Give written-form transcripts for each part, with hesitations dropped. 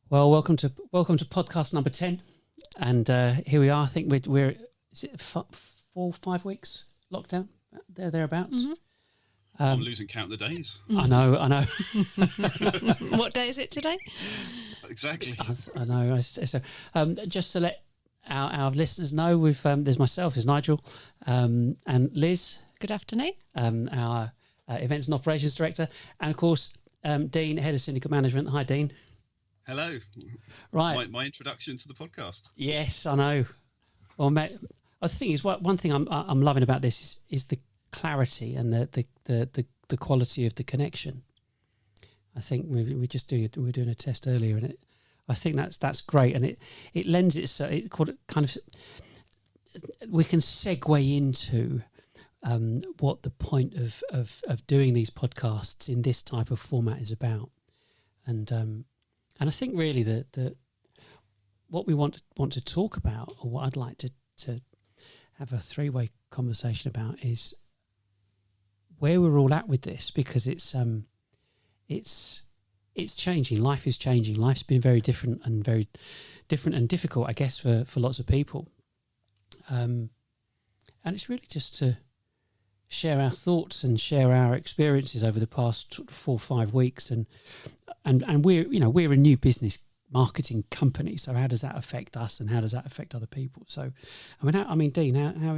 Well, welcome to podcast number 10, and here we are. I think we're is it 5 weeks lockdown thereabouts. Mm-hmm. I'm losing count of the days. I know. What day is it today? Exactly. I know. So, just to let our listeners know, we've there's myself, there's Nigel, and Liz. Good afternoon. Our events and operations director, and of course Dean, Head of Syndicate Management. Hi, Dean. Hello. Right. My introduction to the podcast. Yes, I know. Well, mate, the thing is, one thing I'm loving about this is the clarity and the quality of the connection. I think we're doing a test earlier, and I think that's great, and it lends itself. It kind of we can segue into what the point of doing these podcasts in this type of format is about, and I think really that what we want to talk about, or what I'd like to have a three-way conversation about, is where we're all at with this, because it's changing. Life is changing. Life's been very different and difficult, I guess, for lots of people. And it's really just to share our thoughts and share our experiences over the past 4 or 5 weeks, and we're a new business marketing company, so how does that affect us, and how does that affect other people? So, Dean, how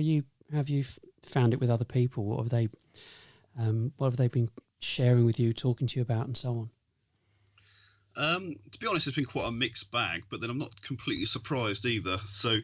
have you found it with other people? What have they been sharing with you, talking to you about, and so on? To be honest, it's been quite a mixed bag, but then I'm not completely surprised either. So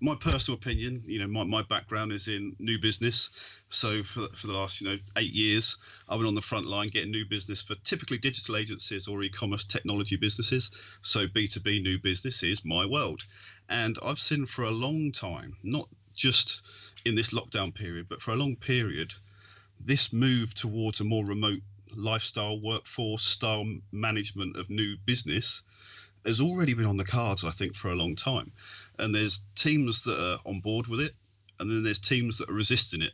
my personal opinion, my background is in new business. So for the last, 8 years, I've been on the front line getting new business for typically digital agencies or e-commerce technology businesses. So B2B new business is my world. And I've seen for a long time, not just in this lockdown period, but for a long period, this move towards a more remote lifestyle, workforce style management of new business has already been on the cards, I think, for a long time. And there's teams that are on board with it, and then there's teams that are resisting it.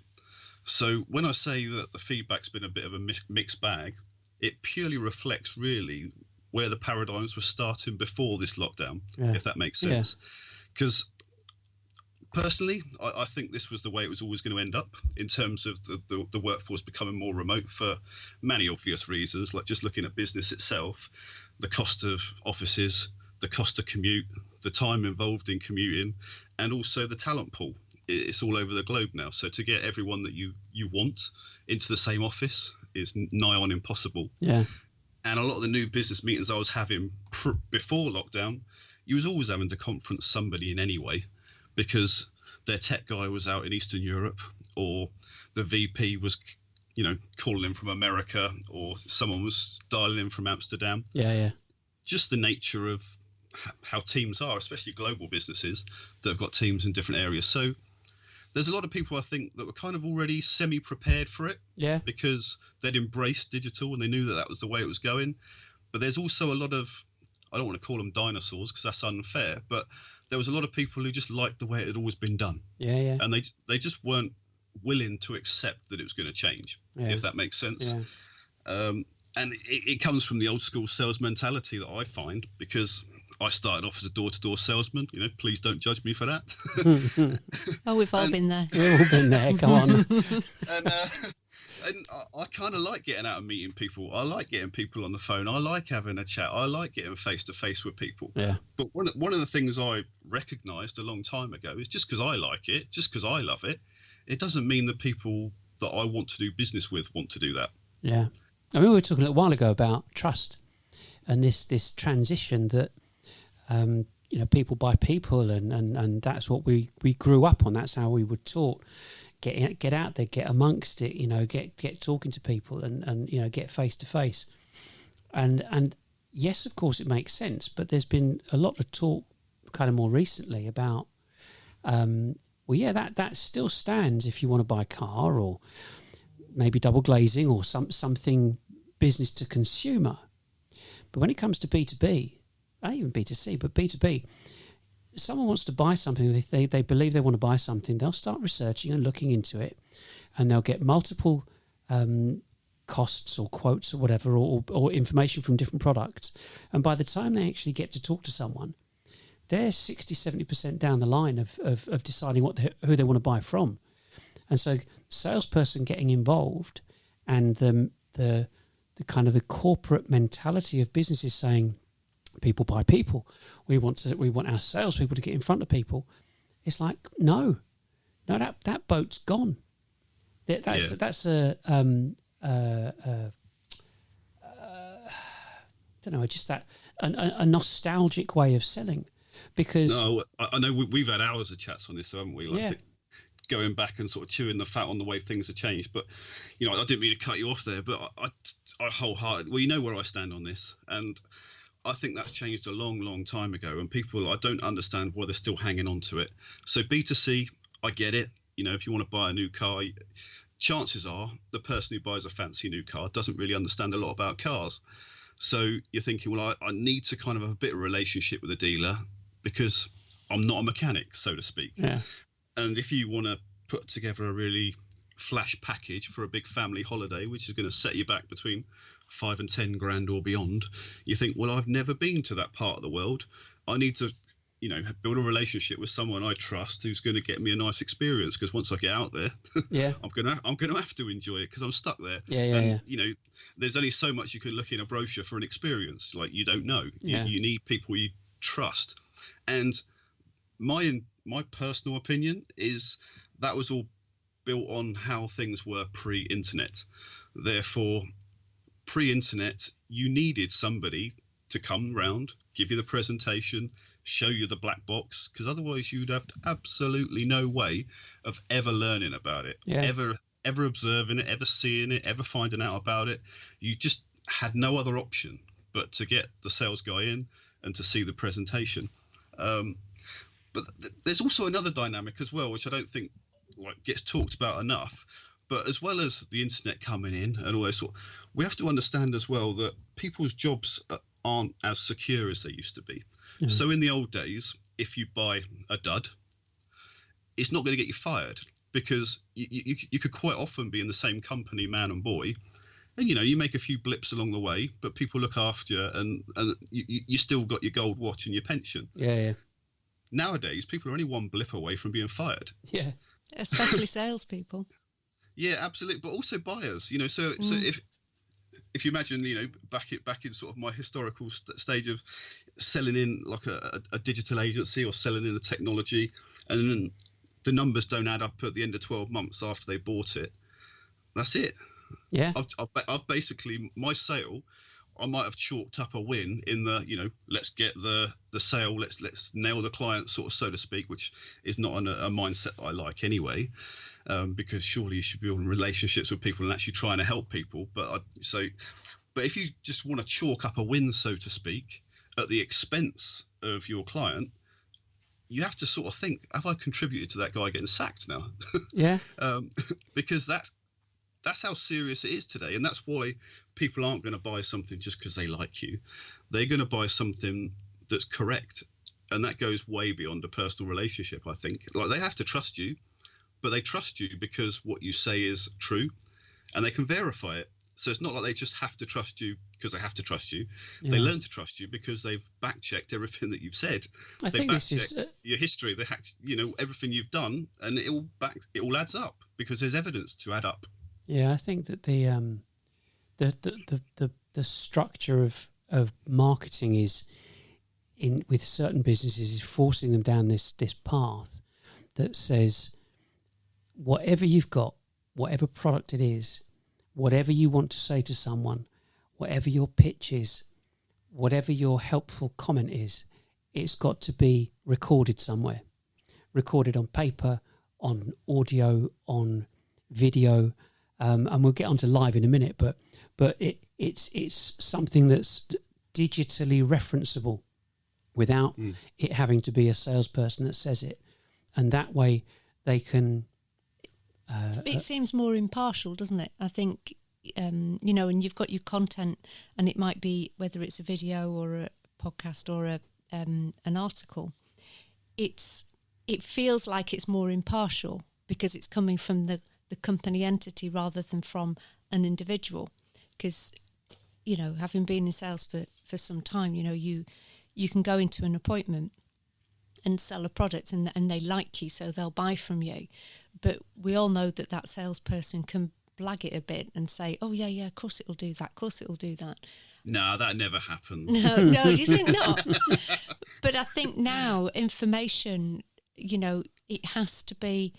So when I say that the feedback's been a bit of a mixed bag, it purely reflects really where the paradigms were starting before this lockdown, if that makes sense. Because personally, I think this was the way it was always going to end up in terms of the workforce becoming more remote for many obvious reasons, like just looking at business itself, the cost of offices, the cost of commute, the time involved in commuting, and also the talent pool. It's all over the globe now. So to get everyone that you want into the same office is nigh on impossible. Yeah. And a lot of the new business meetings I was having before lockdown, you was always having to conference somebody in any way, because their tech guy was out in Eastern Europe, or the VP was, calling in from America, or someone was dialing in from Amsterdam. Yeah. Just the nature of how teams are, especially global businesses that have got teams in different areas. So there's a lot of people, I think, that were kind of already semi-prepared for it, because they'd embraced digital and they knew that was the way it was going. But there's also a lot of, I don't want to call them dinosaurs because that's unfair, but there was a lot of people who just liked the way it had always been done. Yeah. And they just weren't willing to accept that it was going to change, if that makes sense. Yeah. And it comes from the old school sales mentality that I find, because I started off as a door-to-door salesman. Please don't judge me for that. Oh, we've all been there. We've all been there. Come on. And I kind of like getting out and meeting people. I like getting people on the phone. I like having a chat. I like getting face-to-face with people. Yeah. But one of the things I recognised a long time ago is just because I like it, just because I love it, it doesn't mean the people that I want to do business with want to do that. Yeah. I mean, we were talking a little while ago about trust and this transition that, people buy people, and that's what we grew up on. That's how we were taught. Get out there, get amongst it, get talking to people, and get face to face. And yes, of course, it makes sense. But there's been a lot of talk, kind of more recently, about that still stands if you want to buy a car, or maybe double glazing, or something business to consumer. But when it comes to B2B, not even B2C, but B2B, someone wants to buy something, they believe they want to buy something, they'll start researching and looking into it, and they'll get multiple costs or quotes or whatever, or information from different products. And by the time they actually get to talk to someone, they're 60-70% down the line of deciding who they want to buy from. And so salesperson getting involved, and the kind of the corporate mentality of businesses saying, people buy people. We want our salespeople to get in front of people. It's like, no, that boat's gone. That's a don't know, just that a nostalgic way of selling, because I know we've had hours of chats on this, haven't we? Like going back and sort of chewing the fat on the way things have changed. But I didn't mean to cut you off there, but I wholeheartedly, well, you know where I stand on this, and I think that's changed a long time ago, and people, I don't understand why they're still hanging on to it. So B2C, I get it. If you want to buy a new car, chances are the person who buys a fancy new car doesn't really understand a lot about cars. So you're thinking, well, I need to kind of have a bit of a relationship with a dealer because I'm not a mechanic, so to speak. Yeah. And if you want to put together a really flash package for a big family holiday, which is going to set you back between 5 and 10 grand or beyond, you think, well, I've never been to that part of the world. I need to build a relationship with someone I trust who's going to get me a nice experience, because once I get out there, I'm gonna have to enjoy it because I'm stuck there. There's only so much you can look in a brochure for an experience. Like, you don't know. You need people you trust. And my personal opinion is that was all built on how things were pre-internet. Therefore, pre-internet, you needed somebody to come round, give you the presentation, show you the black box, because otherwise you'd have absolutely no way of ever learning about it, ever observing it, ever seeing it, ever finding out about it. You just had no other option but to get the sales guy in and to see the presentation. But there's also another dynamic as well, which I don't think gets talked about enough. But as well as the internet coming in and all this, we have to understand as well that people's jobs aren't as secure as they used to be. So in the old days, if you buy a dud, it's not going to get you fired, because you could quite often be in the same company, man and boy, and you make a few blips along the way, but people look after you, and you still got your gold watch and your pension. Nowadays, people are only one blip away from being fired. Especially salespeople. Yeah, absolutely, but also buyers. So if you imagine, back in sort of my historical stage of selling in like a digital agency or selling in a technology, and then the numbers don't add up at the end of 12 months after they bought it, that's it. I've basically, my sale, I might have chalked up a win in the, let's get the sale, let's nail the client, sort of, so to speak, which is not a mindset I like anyway. Because surely you should build relationships with people and actually trying to help people. But if you just want to chalk up a win, so to speak, at the expense of your client, you have to sort of think, have I contributed to that guy getting sacked now? Because that's how serious it is today. And that's why people aren't going to buy something just because they like you. They're going to buy something that's correct. And that goes way beyond a personal relationship, I think. Like, they have to trust you. But they trust you because what you say is true, and they can verify it. So it's not like they just have to trust you because they have to trust you. They learn to trust you because they've back-checked everything that you've said. They back-checked your history. They hacked, everything you've done, and it all adds up because there's evidence to add up. Yeah, I think that the structure of marketing is with certain businesses is forcing them down this path that says, whatever you've got, whatever product it is, whatever you want to say to someone, whatever your pitch is, whatever your helpful comment is, it's got to be recorded somewhere. Recorded on paper, on audio, on video, and we'll get onto live in a minute, but it's something that's digitally referenceable without it having to be a salesperson that says it. And that way they can... it seems more impartial, doesn't it? I think, and you've got your content, and it might be whether it's a video or a podcast or an article. It feels like it's more impartial because it's coming from the company entity rather than from an individual. because, you know, having been in sales for some time, you know, you can go into an appointment and sell a product and they like you, so they'll buy from you. But we all know that salesperson can blag it a bit and say, oh, yeah, of course it'll do that, of course it'll do that. No, that never happens. No, you think not? But I think now information, you know, it has to be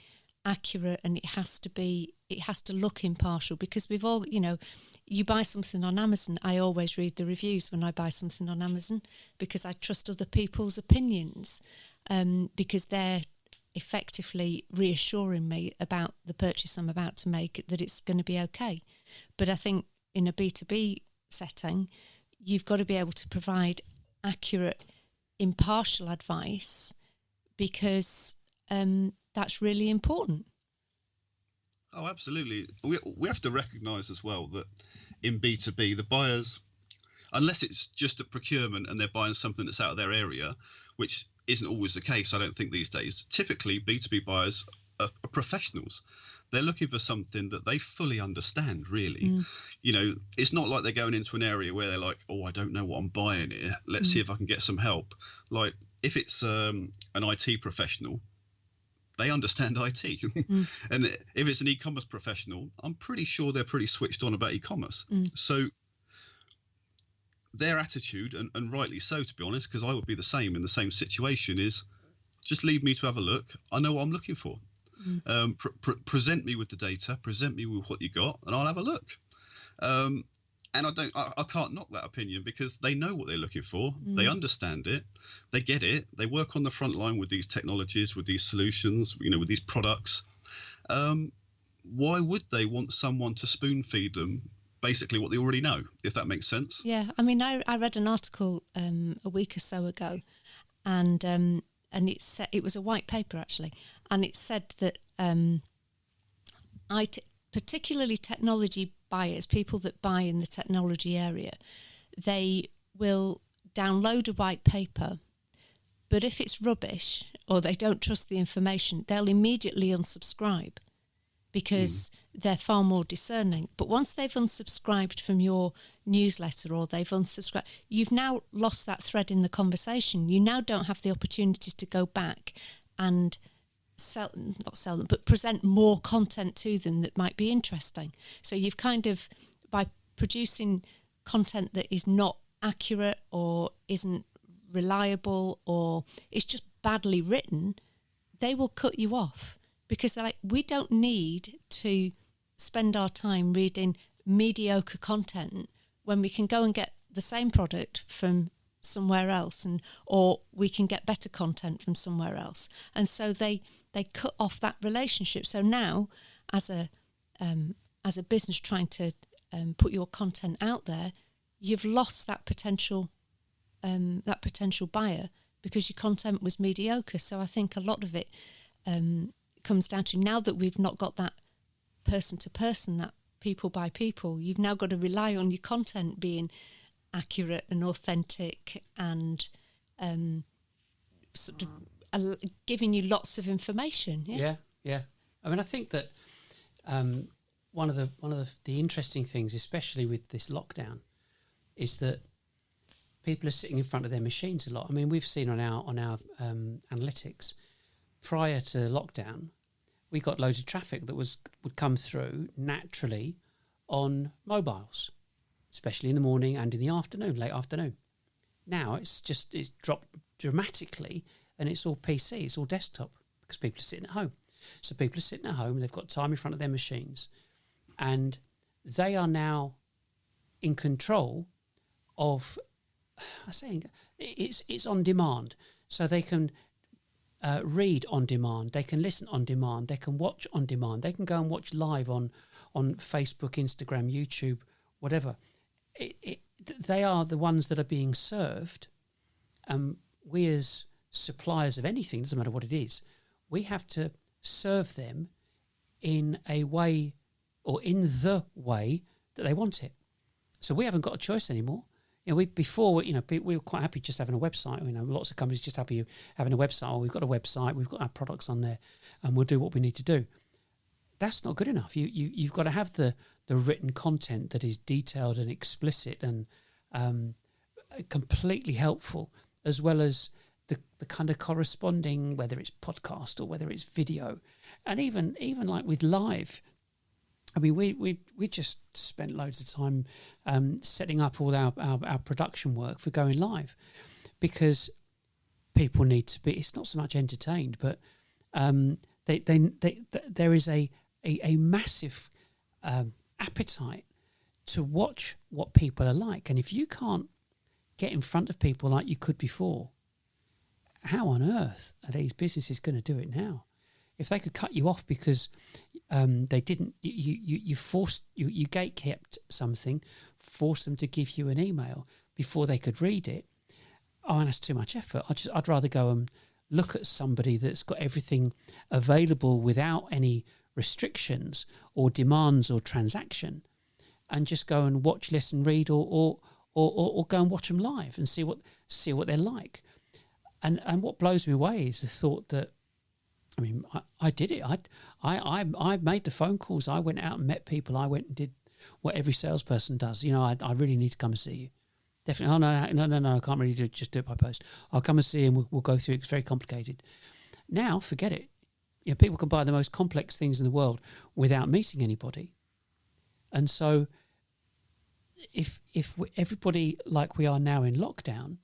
accurate and it has to look impartial, because we've all, you know, you buy something on Amazon, I always read the reviews when I buy something on Amazon, because I trust other people's opinions, because they're effectively reassuring me about the purchase I'm about to make, that it's going to be okay. But I think in a B2B setting, you've got to be able to provide accurate, impartial advice, because that's really important. Oh, absolutely. We have to recognise as well that in B2B, the buyers, unless it's just a procurement and they're buying something that's out of their area, which isn't always the case, I don't think, these days. Typically, B2B buyers are professionals. They're looking for something that they fully understand, really. You know, it's not like they're going into an area where they're like, oh, I don't know what I'm buying here. Let's see if I can get some help. Like, if it's an IT professional, they understand IT. And if it's an e-commerce professional, I'm pretty sure they're pretty switched on about e-commerce. So their attitude, and rightly so, to be honest, because I would be the same in the same situation, is just leave me to have a look. I know what I'm looking for. Present me with the data, present me with what you got, and I'll have a look. And I can't knock that opinion, because they know what they're looking for. They understand it. They get it. They work on the front line with these technologies, with these solutions, you know, with these products. Why would they want someone to spoon feed them basically what they already know, if that makes sense? Yeah, I mean, I read an article a week or so ago, and it was a white paper actually, and it said that particularly technology buyers, people that buy in the technology area, they will download a white paper, but if it's rubbish or they don't trust the information, they'll immediately unsubscribe, because they're far more discerning. But once they've unsubscribed from your newsletter, or they've unsubscribed, you've now lost that thread in the conversation. You now don't have the opportunity to go back and not sell them, but present more content to them that might be interesting. So you've kind of, by producing content that is not accurate or isn't reliable or it's just badly written, they will cut you off, because they're like, we don't need to spend our time reading mediocre content when we can go and get the same product from somewhere else, or we can get better content from somewhere else. And so they cut off that relationship. So now, as a business trying to put your content out there, you've lost that potential buyer, because your content was mediocre. So I think a lot of it comes down to, now that we've not got that person to person, that people by people, you've now got to rely on your content being accurate and authentic, and sort of giving you lots of information. Yeah. I mean, I think that one of the interesting things, especially with this lockdown, is that people are sitting in front of their machines a lot. I mean, we've seen on our analytics, prior to lockdown, we got loads of traffic that would come through naturally on mobiles, especially in the morning and in the afternoon, late afternoon. Now it's dropped dramatically, and it's all PC, it's all desktop, because people are sitting at home. So people are sitting at home, they've got time in front of their machines, and they are now in control of, I'm saying it's on demand, so they can read on demand, they can listen on demand, they can watch on demand, they can go and watch live on Facebook, Instagram, YouTube, whatever. They are the ones that are being served. We as suppliers of anything, doesn't matter what it is, we have to serve them in a way, or in the way that they want it. So we haven't got a choice anymore. You know, we were quite happy just having a website. You know, lots of companies just happy having a website. Oh, we've got a website, we've got our products on there, and we'll do what we need to do. that's not good enough. You've got to have the written content that is detailed and explicit and completely helpful, as well as the kind of corresponding, whether it's podcast or whether it's video, and even like with live. I mean, we just spent loads of time setting up all our production work for going live, because people need to be. It's not so much entertained, but there is a massive appetite to watch what people are like, and if you can't get in front of people like you could before, how on earth are these businesses going to do it now? If they could cut you off because they didn't, you gatekept something, forced them to give you an email before they could read it. Oh, and that's too much effort. I'd rather go and look at somebody that's got everything available without any restrictions or demands or transaction, and just go and watch, listen, read, or go and watch them live and see what they're like. And what blows me away is the thought that, I mean, I did it. I made the phone calls. I went out and met people. I went and did what every salesperson does. I really need to come and see you. Definitely. Oh, no, I can't really just do it by post. I'll come and see you and we'll go through it. It's very complicated. Now, forget it. People can buy the most complex things in the world without meeting anybody. And so if everybody, like we are now in lockdown,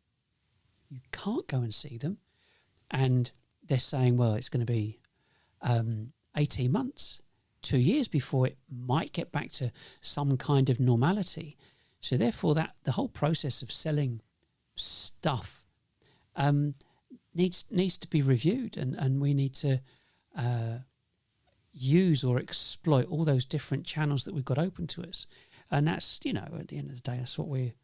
you can't go and see them, and they're saying, well, it's going to be 18 months, 2 years before it might get back to some kind of normality. So therefore, that the whole process of selling stuff needs to be reviewed, and we need to use or exploit all those different channels that we've got open to us. And that's, at the end of the day, that's what we're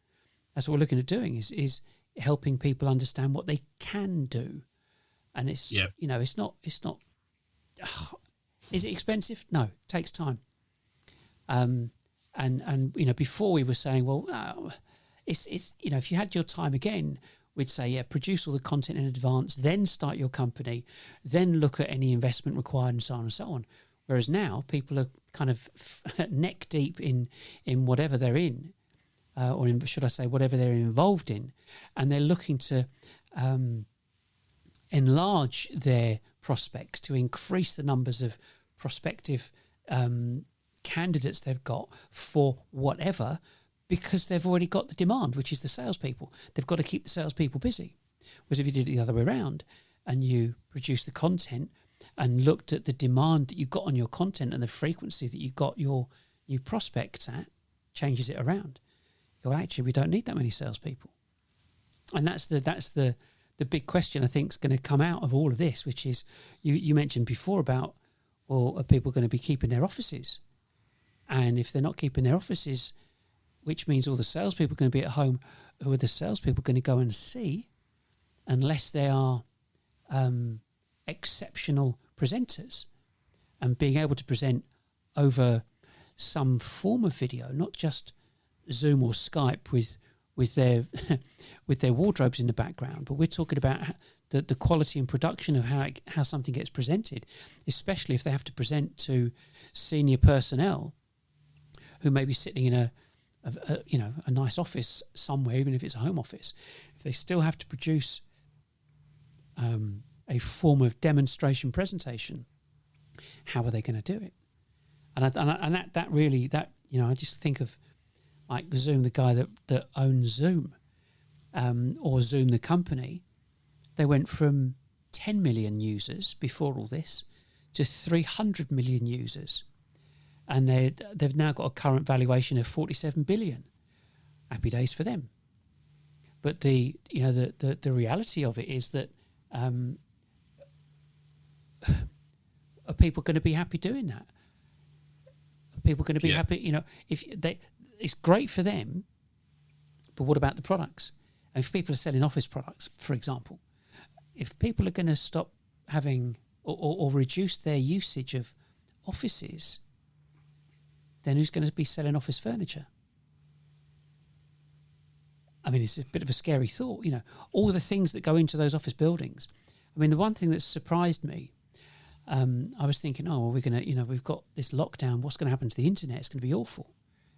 looking at doing is helping people understand what they can do. And it's, it's not, is it expensive? No, it takes time. And before we were saying, well, it's if you had your time again, we'd say, produce all the content in advance, then start your company, then look at any investment required and so on and so on. Whereas now people are kind of neck deep in whatever they're in, or should I say whatever they're involved in, and they're looking to enlarge their prospects, to increase the numbers of prospective candidates they've got for whatever, because they've already got the demand, which is the salespeople. They've got to keep the salespeople busy. Whereas if you did it the other way around and you produce the content and looked at the demand that you got on your content and the frequency that you got your new prospects at, changes it around. You go, actually, we don't need that many salespeople. And that's the big question I think is going to come out of all of this, which is you mentioned before about, well, are people going to be keeping their offices? And if they're not keeping their offices, which means all the salespeople are going to be at home, who are the salespeople going to go and see, unless they are exceptional presenters and being able to present over some form of video, not just Zoom or Skype with their wardrobes in the background, but we're talking about the quality and production of how something gets presented, especially if they have to present to senior personnel who may be sitting in a nice office somewhere, even if it's a home office. If they still have to produce a form of demonstration presentation, how are they going to do it? And that really I just think of like Zoom, the guy that owns Zoom, or Zoom the company. They went from 10 million users before all this to 300 million users, and they've now got a current valuation of 47 billion. Happy days for them. But the reality of it is that are people going to be happy doing that? Are people going to be happy? It's great for them, but what about the products? And if people are selling office products, for example, if people are going to stop having or reduce their usage of offices, then who's going to be selling office furniture? I mean, it's a bit of a scary thought, all the things that go into those office buildings. I mean, the one thing that surprised me, I was thinking, oh, well, we're going to, we've got this lockdown. What's going to happen to the internet? It's going to be awful.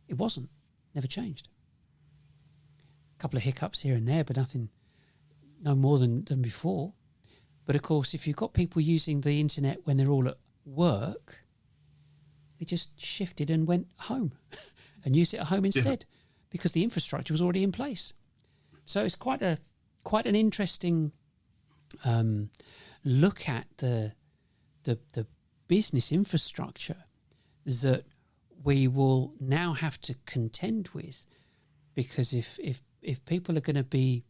It wasn't. Never changed. A couple of hiccups here and there, but no more than before. But of course, if you've got people using the internet when they're all at work, they just shifted and went home and used it at home instead because the infrastructure was already in place. So it's quite an interesting look at the business infrastructure that we will now have to contend with, because if people are going to be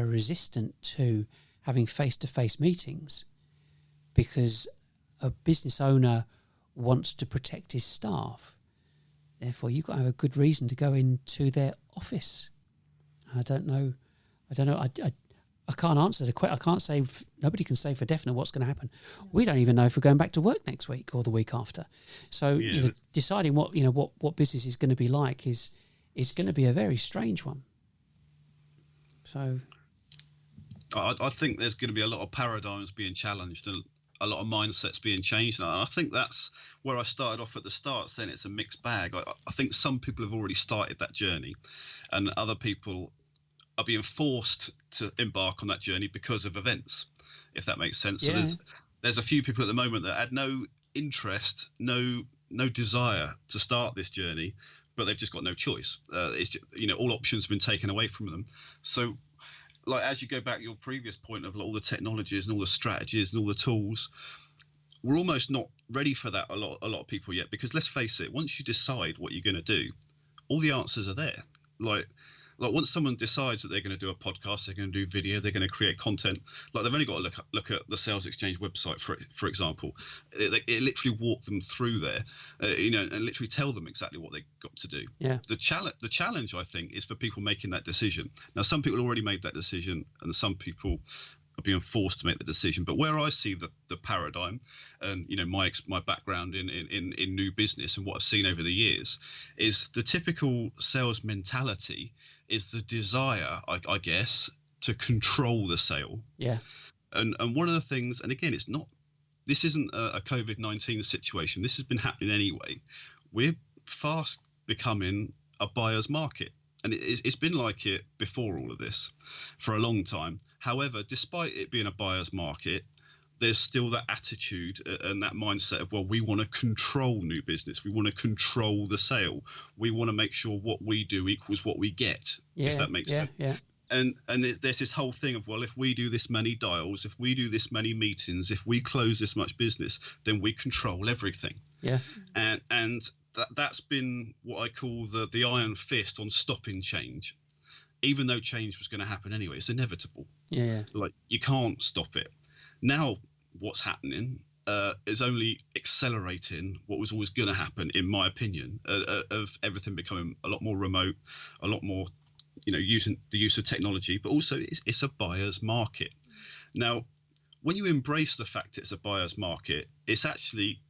resistant to having face-to-face meetings because a business owner wants to protect his staff, therefore you've got to have a good reason to go into their office. I don't know. I can't answer the question. I can't say. Nobody can say for definite what's going to happen. We don't even know if we're going back to work next week or the week after. So deciding what business is going to be like is going to be a very strange one. So, I think there's going to be a lot of paradigms being challenged and a lot of mindsets being changed. And I think that's where I started off at the start, saying it's a mixed bag. I think some people have already started that journey, and other people are being forced to embark on that journey because of events, if that makes sense. Yeah. So there's a few people at the moment that had no interest, no desire to start this journey, but they've just got no choice. It's just, all options have been taken away from them. So, like, as you go back to your previous point of all the technologies and all the strategies and all the tools, we're almost not ready for that. A lot of people yet, because let's face it, once you decide what you're going to do, all the answers are there. Like once someone decides that they're going to do a podcast, they're going to do video, they're going to create content, like they've only got to look at the Sales Exchange website, for example. It literally walk them through there, and literally tell them exactly what they've got to do. Yeah. The challenge, I think, is for people making that decision. Now, some people already made that decision, and some people are being forced to make the decision. But where I see the paradigm, and my background in new business and what I've seen over the years, is the typical sales mentality is the desire, I guess, to control the sale. Yeah. And one of the things, and again, this isn't a COVID-19 situation. This has been happening anyway. We're fast becoming a buyer's market. And it's been like it before all of this for a long time. However, despite it being a buyer's market, there's still that attitude and that mindset of, well, we want to control new business. We want to control the sale. We want to make sure what we do equals what we get, if that makes sense. Yeah. And there's this whole thing of, well, if we do this many dials, if we do this many meetings, if we close this much business, then we control everything. Yeah. And that's been what I call the iron fist on stopping change. Even though change was going to happen anyway, it's inevitable. Yeah. Like, you can't stop it. Now, what's happening is only accelerating what was always going to happen, in my opinion, of everything becoming a lot more remote, a lot more, using the use of technology, but also it's a buyer's market. Now, when you embrace the fact it's a buyer's market, it's actually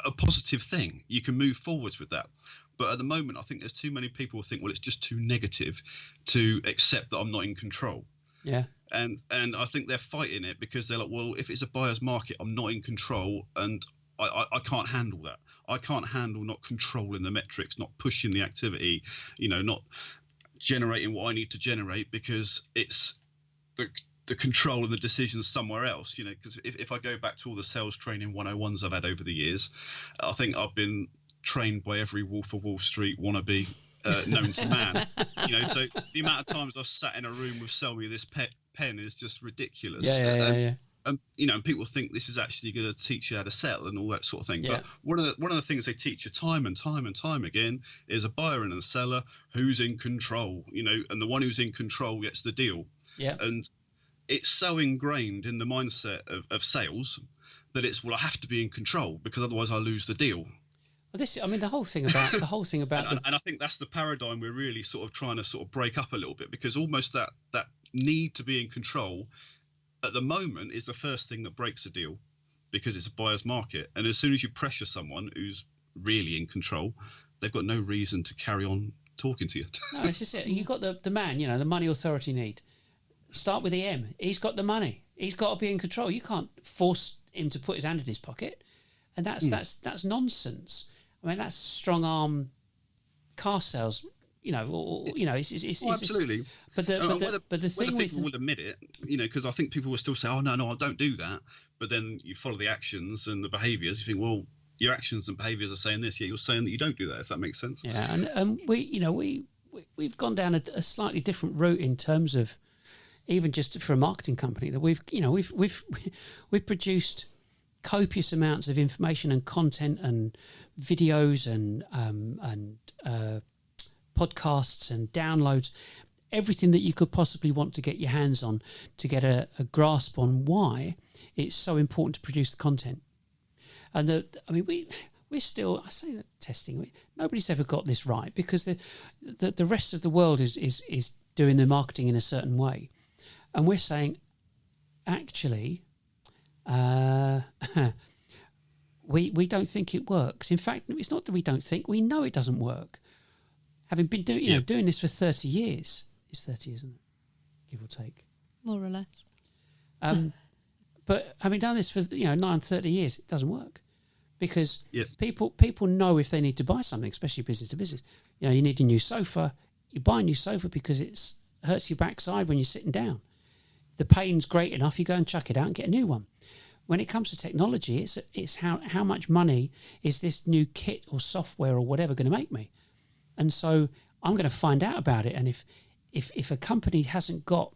a positive thing. You can move forwards with that. But at the moment, I think there's too many people who think, well, it's just too negative to accept that I'm not in control. Yeah. And I think they're fighting it because they're like, well, if it's a buyer's market, I'm not in control, and I can't handle that. I can't handle not controlling the metrics, not pushing the activity, not generating what I need to generate, because it's the control and the decisions somewhere else. Because if I go back to all the sales training 101s I've had over the years, I think I've been trained by every Wolf of Wall Street wannabe known to man. So the amount of times I've sat in a room with "sell me this pen" is just ridiculous. Yeah. And people think this is actually going to teach you how to sell and all that sort of thing. Yeah. But one of the things they teach you time and time again is a buyer and a seller who's in control. And the one who's in control gets the deal. Yeah. And it's so ingrained in the mindset of sales that it's, well, I have to be in control because otherwise I lose the deal. Well, the whole thing about and I think that's the paradigm we're really sort of trying to sort of break up a little bit, because almost that need to be in control at the moment is the first thing that breaks a deal, because it's a buyer's market. And as soon as you pressure someone who's really in control, they've got no reason to carry on talking to you. No, it's just it. You've got the man, the money authority need. Start with the M. He's got the money. He's got to be in control. You can't force him to put his hand in his pocket, and that's nonsense. I mean, that's strong arm car sales. Absolutely. But the thing people will admit it, because I think people will still say, "Oh no, I don't do that." But then you follow the actions and the behaviours. You think, well, your actions and behaviours are saying this, yet you're saying that you don't do that. If that makes sense. Yeah, and we've gone down a slightly different route in terms of even just for a marketing company that we've produced copious amounts of information and content and videos and podcasts and downloads, everything that you could possibly want to get your hands on to get a grasp on why it's so important to produce the content. And we're still, I say that testing, nobody's ever got this right, because the rest of the world is doing their marketing in a certain way. And we're saying, actually, we don't think it works. In fact, it's not that we don't think, we know it doesn't work. Having been doing this for 30 years, it's 30 years, isn't it? Give or take. More or less. But having done this for 30 years, it doesn't work. Because people know if they need to buy something, especially business to business. You need a new sofa. You buy a new sofa because it hurts your backside when you're sitting down. The pain's great enough, you go and chuck it out and get a new one. When it comes to technology, it's how much money is this new kit or software or whatever going to make me? And so I'm going to find out about it. And if a company hasn't got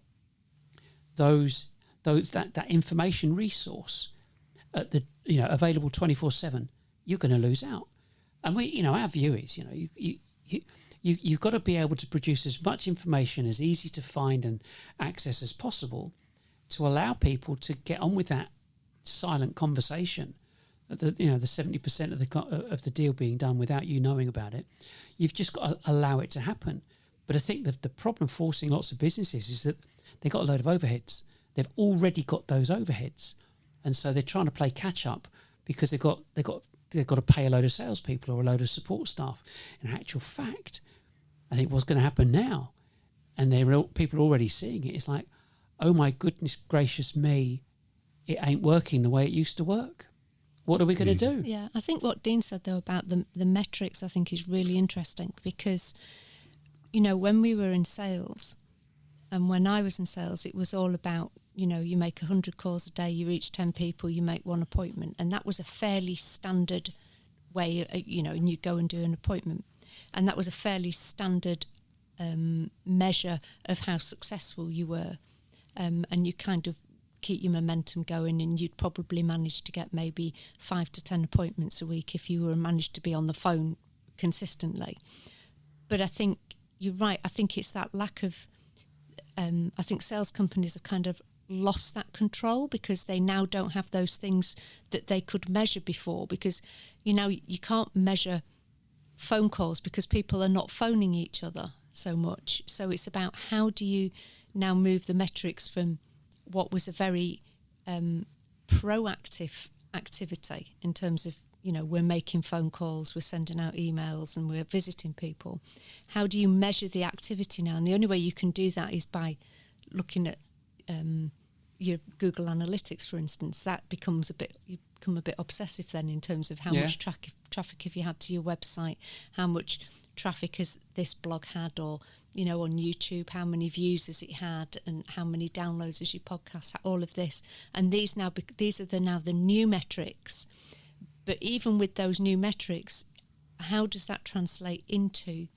that information resource at the available 24/7, you're going to lose out. And our view is you've got to be able to produce as much information as easy to find and access as possible to allow people to get on with that silent conversation. The 70% of the deal being done without you knowing about it. You've just got to allow it to happen. But I think the problem forcing lots of businesses is that they've got a load of overheads. They've already got those overheads, and so they're trying to play catch up because they've got to pay a load of salespeople or a load of support staff. In actual fact, I think what's going to happen now, and people are already seeing it, it's like, oh my goodness gracious me, it ain't working the way it used to work. What are we going to do? Yeah, I think what Dean said, though, about the metrics, I think is really interesting because, when we were in sales and when I was in sales, it was all about, you make 100 calls a day, you reach 10 people, you make one appointment. And that was a fairly standard way, and you go and do an appointment. And that was a fairly standard measure of how successful you were. And you kind of keep your momentum going, and you'd probably manage to get maybe 5 to 10 appointments a week if you were managed to be on the phone consistently. But I think you're right. I think it's that lack of I think sales companies have kind of lost that control because they now don't have those things that they could measure before, because you can't measure phone calls because people are not phoning each other so much. So it's about how do you now move the metrics from what was a very proactive activity in terms of, we're making phone calls, we're sending out emails and we're visiting people. How do you measure the activity now? And the only way you can do that is by looking at your Google Analytics, for instance. That becomes you become a bit obsessive then in terms of how much traffic have you had to your website, how much traffic has this blog had, or on YouTube, how many views has it had, and how many downloads has your podcast had, all of this. And these are the new metrics. But even with those new metrics, how does that translate into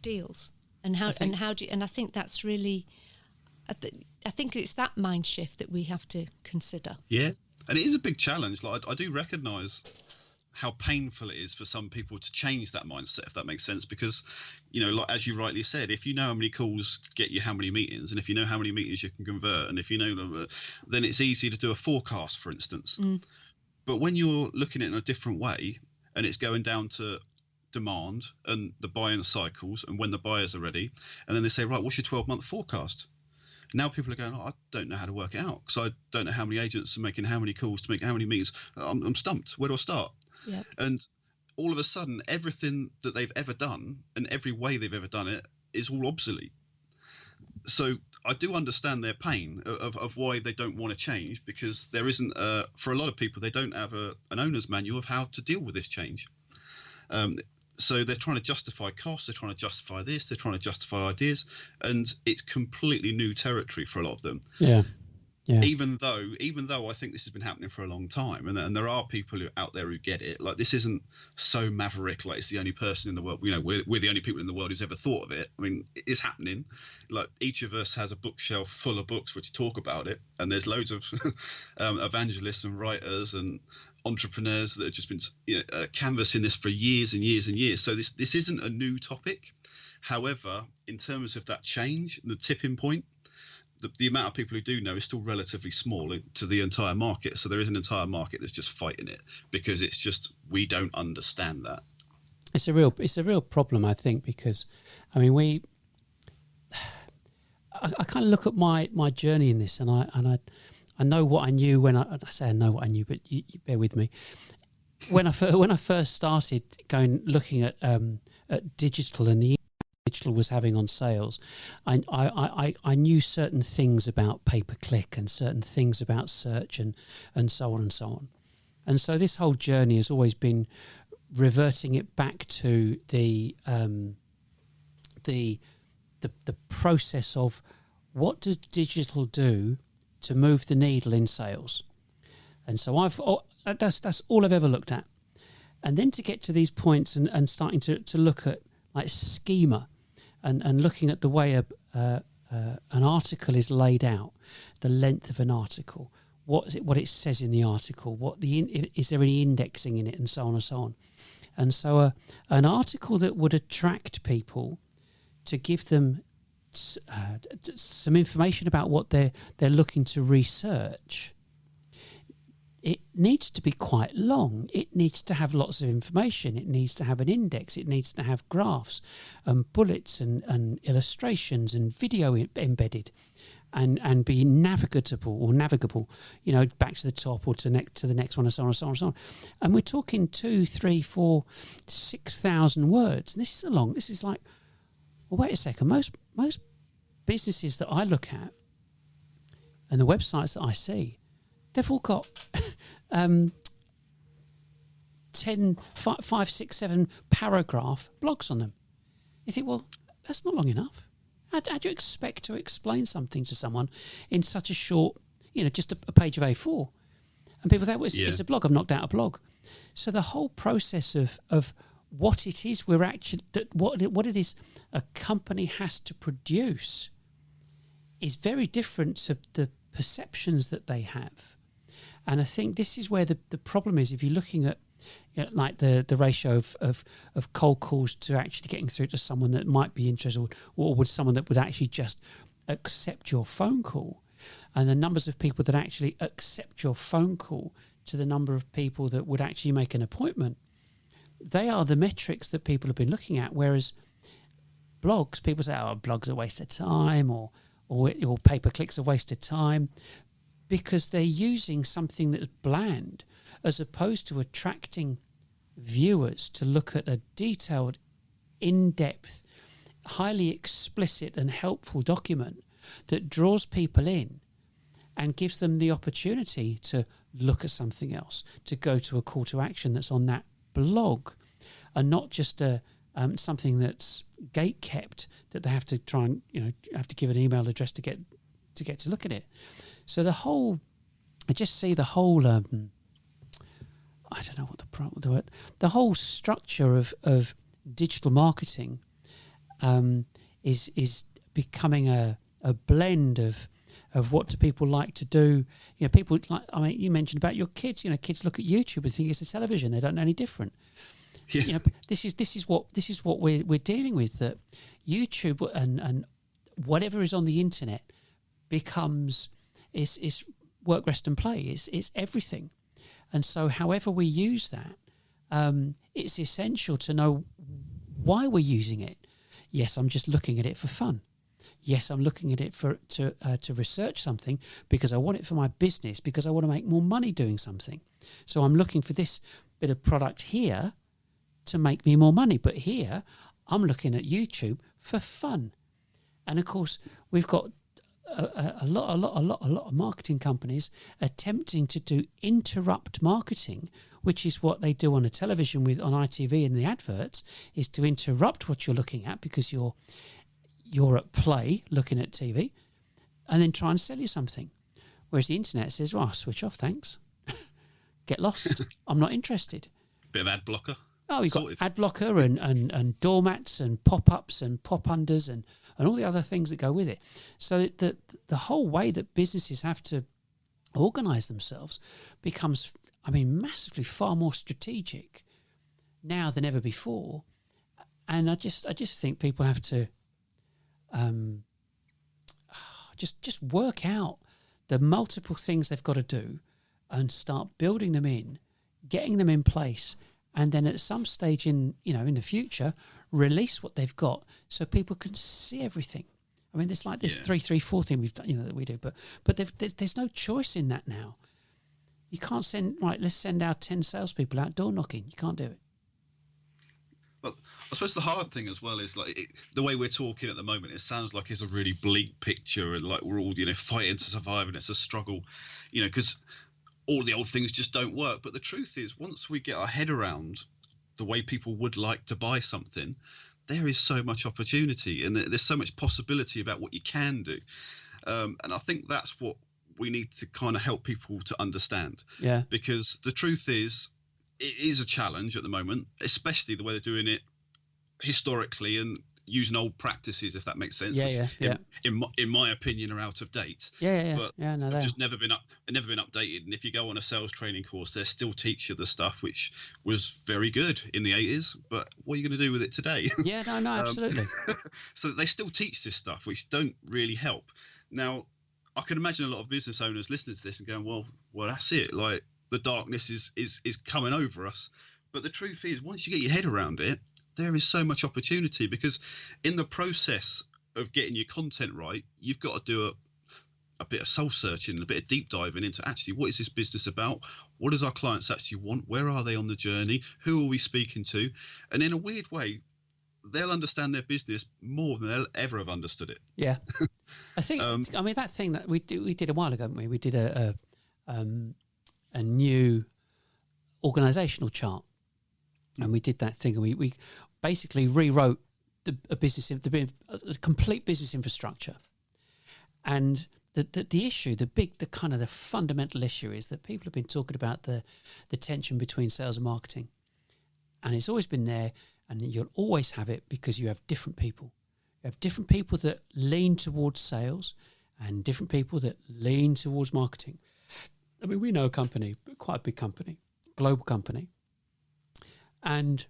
deals? And I think that's really, I think it's that mind shift that we have to consider. Yeah, and it is a big challenge. Like I do recognise how painful it is for some people to change that mindset, if that makes sense, because like as you rightly said, if you know how many calls get you how many meetings, and if you know how many meetings you can convert, and if then it's easy to do a forecast, for instance. But when you're looking at it in a different way, and it's going down to demand and the buying cycles and when the buyers are ready, and then they say, right, what's your 12-month forecast? Now people are going, I don't know how to work it out because I don't know how many agents are making how many calls to make how many meetings. I'm stumped. Where do I start? Yep. And all of a sudden, everything that they've ever done and every way they've ever done it is all obsolete. So I do understand their pain of why they don't want to change, because there isn't for a lot of people, they don't have an owner's manual of how to deal with this change. So they're trying to justify costs, they're trying to justify this, they're trying to justify ideas, and it's completely new territory for a lot of them. Yeah. Even though I think this has been happening for a long time, and there are people out there who get it. Like, this isn't so maverick, like it's the only person in the world, you know, we're the only people in the world who's ever thought of it. I mean, it is happening. Like, each of us has a bookshelf full of books which talk about it, and there's loads of evangelists and writers and entrepreneurs that have just been canvassing this for years and years and years. So this isn't a new topic. However, in terms of that change, the tipping point, the amount of people who do know is still relatively small to the entire market. So there is an entire market that's just fighting it, because it's just, we don't understand that. It's a real problem, I think, because I mean I kind of look at my journey in this, and I know what I knew when I say I know what I knew, but you bear with me. When I first started looking at digital and the digital was having on sales, I knew certain things about pay-per-click and certain things about search and so on and so on. And so this whole journey has always been reverting it back to the process of what does digital do to move the needle in sales. And so that's all I've ever looked at. And then to get to these points and starting to look at like schema and looking at the way an article is laid out, the length of an article, what it says in the article, is there any indexing in it, and so on and so on. And so an article that would attract people to give them some information about what they're looking to research, it needs to be quite long. It needs to have lots of information. It needs to have an index. It needs to have graphs and bullets and illustrations and video embedded, and be navigable, you know, back to the top or to the next one, and so on and so on and so on. And we're talking 2, 3, 4, 6,000 words. And this is like, well, wait a second. Most businesses that I look at and the websites that I see, they've all got 5, 6, 7 paragraph blogs on them. You think, well, that's not long enough. How do you expect to explain something to someone in such a short, just a page of A4? And people think, well, it's a blog. I've knocked out a blog. So the whole process of what it is what it is a company has to produce is very different to the perceptions that they have. And I think this is where the problem is. If you're looking at like the ratio of cold calls to actually getting through to someone that might be interested, or would someone that would actually just accept your phone call, and the numbers of people that actually accept your phone call to the number of people that would actually make an appointment, they are the metrics that people have been looking at. Whereas blogs, people say, oh, blogs are a waste of time, or pay-per-click's a waste of time, because they're using something that's bland as opposed to attracting viewers to look at a detailed, in-depth, highly explicit and helpful document that draws people in and gives them the opportunity to look at something else, to go to a call to action that's on that blog, and not just something that's gate kept that they have to try and have to give an email address to get to look at it. So I just see the whole I don't know what the whole structure of digital marketing is becoming a blend of what do people like to do. People like, you mentioned about your kids. Kids look at YouTube and think it's a television. They don't know any different. Yeah. This is what we're dealing with. That YouTube and whatever is on the internet becomes is work, rest, and play. It's everything. And so, however we use that, it's essential to know why we're using it. Yes, I'm just looking at it for fun. Yes, I'm looking at it to research something because I want it for my business, because I want to make more money doing something. So I'm looking for this bit of product here to make me more money. But here, I'm looking at YouTube for fun. And of course, we've got a lot of marketing companies attempting to do interrupt marketing, which is what they do on a television on ITV in the adverts, is to interrupt what you're looking at because you're at play looking at TV, and then try and sell you something. Whereas the internet says, "Well, switch off, thanks. Get lost. I'm not interested." Bit of ad blocker. Oh, you've got ad blocker and doormats and pop-ups and pop-unders and all the other things that go with it. So the whole way that businesses have to organise themselves becomes, massively far more strategic now than ever before. And I just think people have to just work out the multiple things they've got to do and start building them in, getting them in place, and then at some stage in the future, release what they've got so people can see everything. There's like this 3-3-4 thing we've done, that we do, but there's no choice in that now. You can't let's send our 10 salespeople out door knocking. You can't do it. Well, I suppose the hard thing as well is the way we're talking at the moment. It sounds like it's a really bleak picture, and like we're all fighting to survive, and it's a struggle, because all the old things just don't work. But the truth is, once we get our head around the way people would like to buy something, there is so much opportunity, and there's so much possibility about what you can do. And I think that's what we need to kind of help people to understand. Yeah. Because the truth is, it is a challenge at the moment, especially the way they're doing it historically and using old practices, if that makes sense. Yeah. In my opinion, are out of date. Yeah. But No, they've just never been updated. And if you go on a sales training course, they still teach you the stuff which was very good in the 80s. But what are you going to do with it today? Yeah, no, absolutely. So they still teach this stuff, which don't really help. Now, I can imagine a lot of business owners listening to this and going, well, that's it. Like, the darkness is coming over us. But the truth is, once you get your head around it, there is so much opportunity, because in the process of getting your content right, you've got to do a bit of soul searching, a bit of deep diving into actually what is this business about? What does our clients actually want? Where are they on the journey? Who are we speaking to? And in a weird way, they'll understand their business more than they'll ever have understood it. Yeah. I think, that thing that we did a while ago, didn't we? We did a new organisational chart, and we did that thing, and we basically rewrote the complete business infrastructure. And the issue, the fundamental issue is that people have been talking about the tension between sales and marketing, and it's always been there, and you'll always have it because you have different people. You have different people that lean towards sales and different people that lean towards marketing. We know a company, quite a big company, global company, and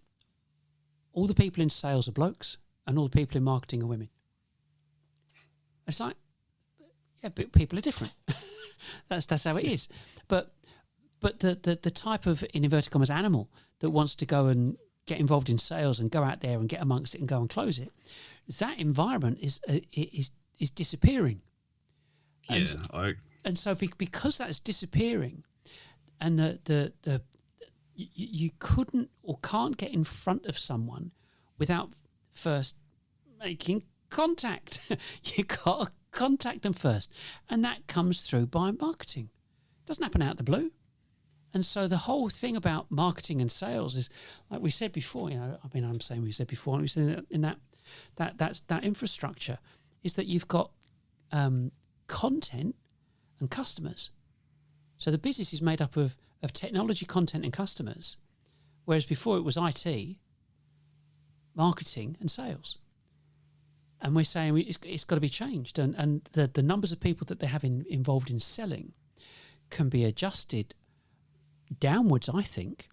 all the people in sales are blokes and all the people in marketing are women. It's like, yeah, but people are different. That's how it is. But the type of, in inverted commas, animal that wants to go and get involved in sales and go out there and get amongst it and go and close it, that environment is disappearing. And so because that's disappearing, and you couldn't or can't get in front of someone without first making contact. You got to contact them first, and that comes through by marketing. It doesn't happen out of the blue. And so the whole thing about marketing and sales is, like we said before, I'm saying we said before, and we said in that infrastructure, is that you've got content and customers. So the business is made up of technology, content, and customers, whereas before it was IT, marketing, and sales. And we're saying it's got to be changed, and the numbers of people that they have involved in selling can be adjusted downwards, I think,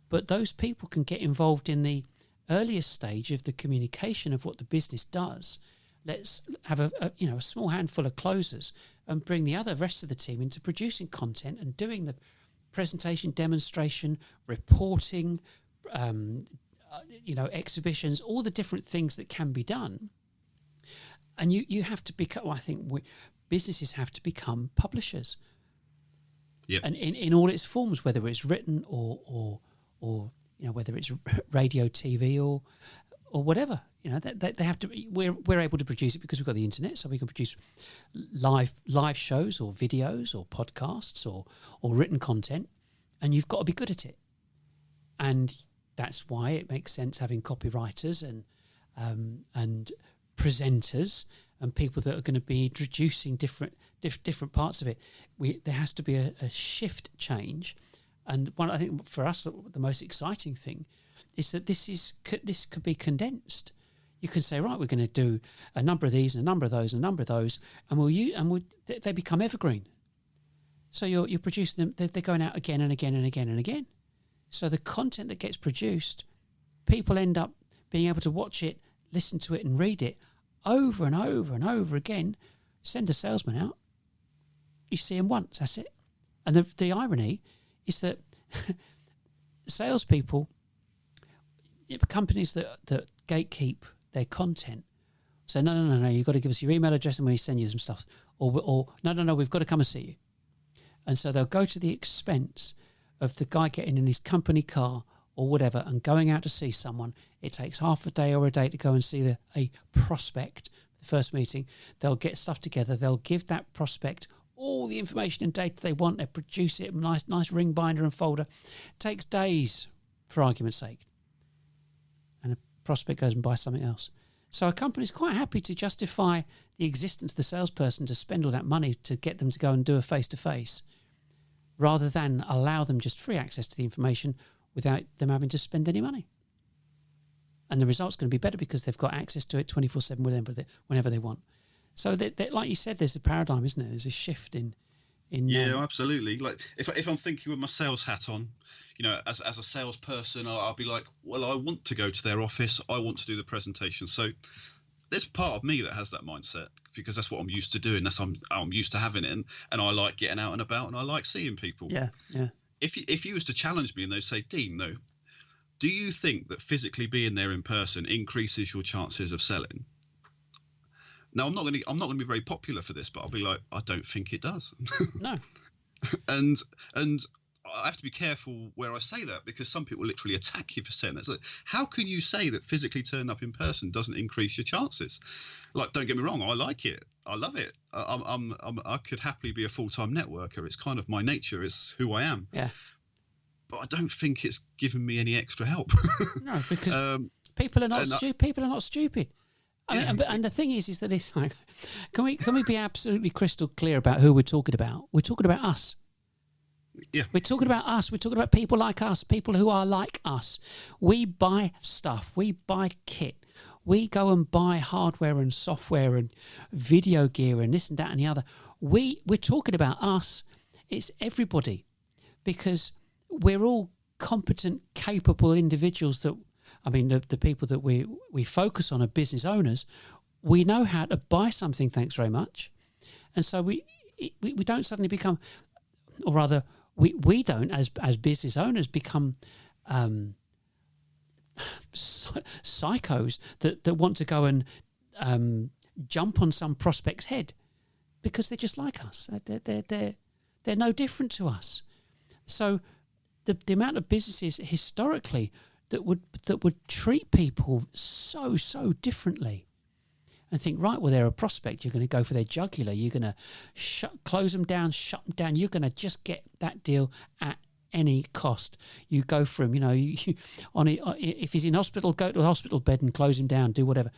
but those people can get involved in the earliest stage of the communication of what the business does. Let's have a small handful of closers and bring the rest of the team into producing content and doing the presentation, demonstration, reporting, exhibitions, all the different things that can be done. And you have to become, businesses have to become publishers. Yep. And in all its forms, whether it's written or whether it's radio, TV, or whatever. You know, they have to. We're able to produce it because we've got the internet, so we can produce live shows or videos or podcasts or written content, and you've got to be good at it. And that's why it makes sense having copywriters and presenters and people that are going to be introducing different parts of it. There has to be a shift change, and I think for us the most exciting thing is that this could be condensed. You can say, right, we're going to do a number of these and a number of those and a number of those, and they become evergreen. So you're producing them; they're going out again and again and again and again. So the content that gets produced, people end up being able to watch it, listen to it, and read it over and over and over again. Send a salesman out, you see him once, that's it. And the irony is that salespeople, companies that gatekeep their content, say, no, you've got to give us your email address and we send you some stuff. Or no, we've got to come and see you. And so they'll go to the expense of the guy getting in his company car or whatever and going out to see someone. It takes half a day or a day to go and see a prospect, the first meeting. They'll get stuff together. They'll give that prospect all the information and data they want. They produce it in a nice ring binder and folder. It takes days, for argument's sake. And a prospect goes and buys something else. So a company's quite happy to justify the existence of the salesperson to spend all that money to get them to go and do a face-to-face, rather than allow them just free access to the information without them having to spend any money. And the result's going to be better because they've got access to it 24/7 whenever they want. So that, like you said, there's a paradigm, isn't it? There's a shift in yeah, absolutely. Like if I'm thinking with my sales hat on, you know, as a salesperson, I'll be like, well, I want to go to their office. I want to do the presentation. So there's part of me that has that mindset because that's what I'm used to doing. I'm used to having it, and I like getting out and about, and I like seeing people. Yeah. If you was to challenge me and they say, Dean, no, do you think that physically being there in person increases your chances of selling? Now, I'm not going to be very popular for this, but I'll be like, I don't think it does. No. and I have to be careful where I say that because some people literally attack you for saying that. It's like, how can you say that physically turning up in person doesn't increase your chances? Like, don't get me wrong, I like it, I love it. I could happily be a full-time networker. It's kind of my nature. It's who I am. Yeah. But I don't think it's given me any extra help. No, because people are not stupid. People are not stupid. I mean, and the thing is that it's like, can we be absolutely crystal clear about who we're talking about? We're talking about us. Yeah. We're talking about us. We're talking about people like us, people who are like us. We buy stuff. We buy kit. We go and buy hardware and software and video gear and this and that and the other. We're talking about us. It's everybody, because we're all competent, capable individuals that, I mean, the people that we focus on are business owners. We know how to buy something, thanks very much. And so we don't suddenly become, or rather, we don't, as business owners, become psychos that want to go and jump on some prospect's head because they're just like us. They're no different to us. So the amount of businesses historically that would treat people so differently and think, right, well, they're a prospect. You're going to go for their jugular. You're going to close them down, shut them down. You're going to just get that deal at any cost. You go for him, if he's in hospital, go to a hospital bed and close him down, do whatever.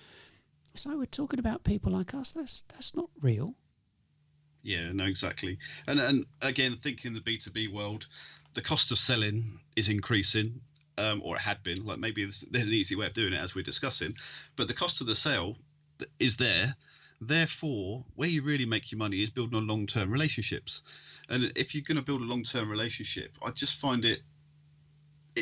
So we're talking about people like us. That's not real. Yeah, no, exactly. And again, thinking the B2B world, the cost of selling is increasing, or it had been. Like maybe there's an easy way of doing it as we're discussing, but the cost of the sale is there. Therefore, where you really make your money is building on long-term relationships. And if you're going to build a long-term relationship, I just find it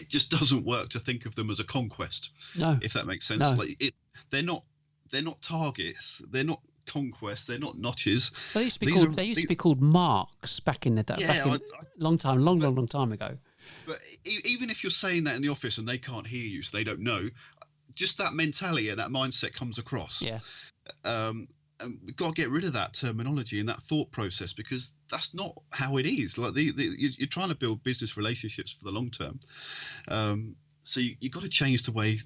just doesn't work to think of them as a conquest. No, if that makes sense. No. Like they're not targets. They're not conquests. They're not notches. They used to be called marks back in the day. Yeah, long time ago. But even if you're saying that in the office and they can't hear you, so they don't know, just that mentality and that mindset comes across. Yeah. And we've got to get rid of that terminology and that thought process, because that's not how it is. Like you're trying to build business relationships for the long term. So you've got to change the way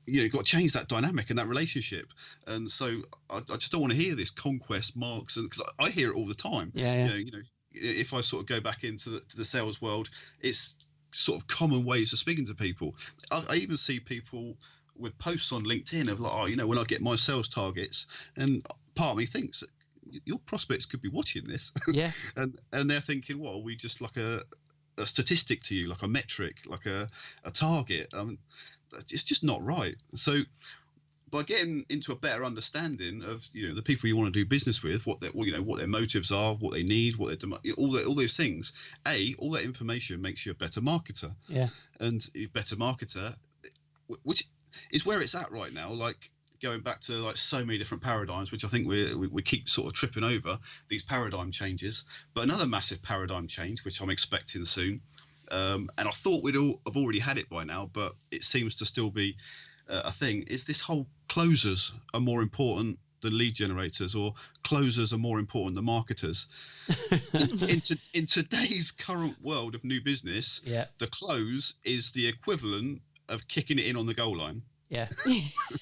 you've got to change that dynamic and that relationship. And so I just don't want to hear this conquest marks, and because I hear it all the time. Yeah. You know, if I sort of go back into the sales world, it's sort of common ways of speaking to people. I even see people with posts on LinkedIn of like, oh, when I get my sales targets, and part of me thinks that your prospects could be watching this. Yeah. and they're thinking, well, are we just like a statistic to you, like a metric, like a target? It's just not right. So by getting into a better understanding of the people you want to do business with, what their motives are, what they need, what their all those things, all that information makes you a better marketer. Yeah. And a better marketer, which is where it's at right now, like going back to like so many different paradigms, which I think we keep sort of tripping over these paradigm changes. But another massive paradigm change, which I'm expecting soon, and I thought we'd all have already had it by now, but it seems to still be a thing, is this whole closers are more important than lead generators, or closers are more important than marketers. in today's current world of new business, the close is the equivalent of kicking it in on the goal line. Yeah.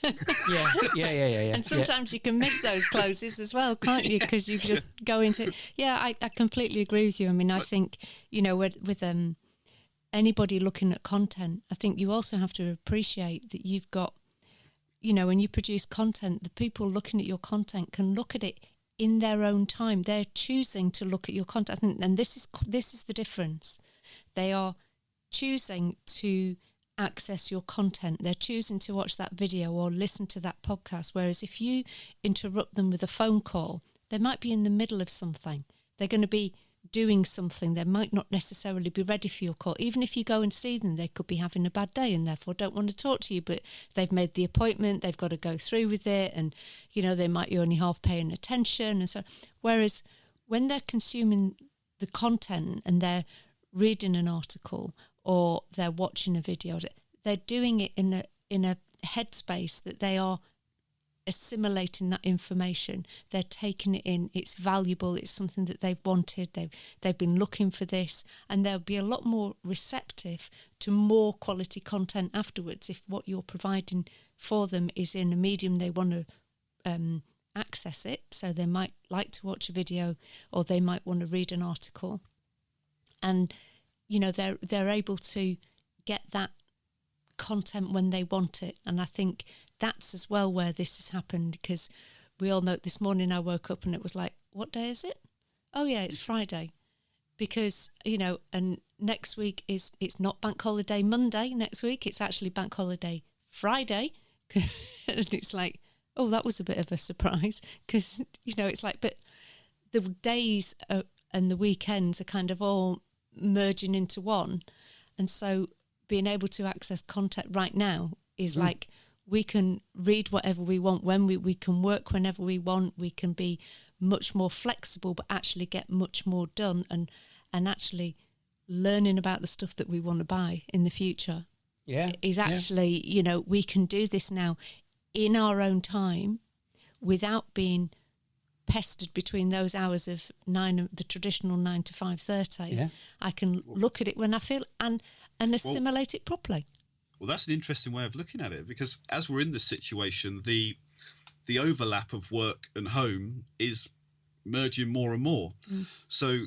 And sometimes you can miss those closes as well, can't you? Because you just go into... Yeah, I completely agree with you. I mean, I think, with anybody looking at content, I think you also have to appreciate that you've got, when you produce content, the people looking at your content can look at it in their own time. They're choosing to look at your content. And this is the difference. They are choosing to access your content. They're choosing to watch that video or listen to that podcast. Whereas if you interrupt them with a phone call, they might be in the middle of something. They're going to be doing something. They might not necessarily be ready for your call. Even if you go and see them, they could be having a bad day and therefore don't want to talk to you, but they've made the appointment, they've got to go through with it, and they might be only half paying attention and so. Whereas when they're consuming the content and they're reading an article or they're watching a video, they're doing it in a headspace that they are assimilating that information. They're taking it in. It's valuable. It's something that they've wanted. They've been looking for this, and they'll be a lot more receptive to more quality content afterwards if what you're providing for them is in a medium they want to access it. So they might like to watch a video, or they might want to read an article, and they're able to get that content when they want it. And I think that's as well where this has happened, because we all know this morning I woke up and it was like, what day is it? Oh yeah, it's Friday. Because, and next week it's not Bank Holiday Monday next week, it's actually Bank Holiday Friday. And it's like, oh, that was a bit of a surprise, because, it's like, but the days and the weekends are kind of all merging into one. And so being able to access content right now is like, we can read whatever we want when we can work whenever we want. We can be much more flexible, but actually get much more done, and actually learning about the stuff that we want to buy in the future. Yeah, is actually, we can do this now in our own time without being pestered between those hours of the traditional 9 to 5:30. Yeah. I can look at it when I feel and assimilate it properly. Well, that's an interesting way of looking at it, because as we're in this situation, the overlap of work and home is merging more and more. So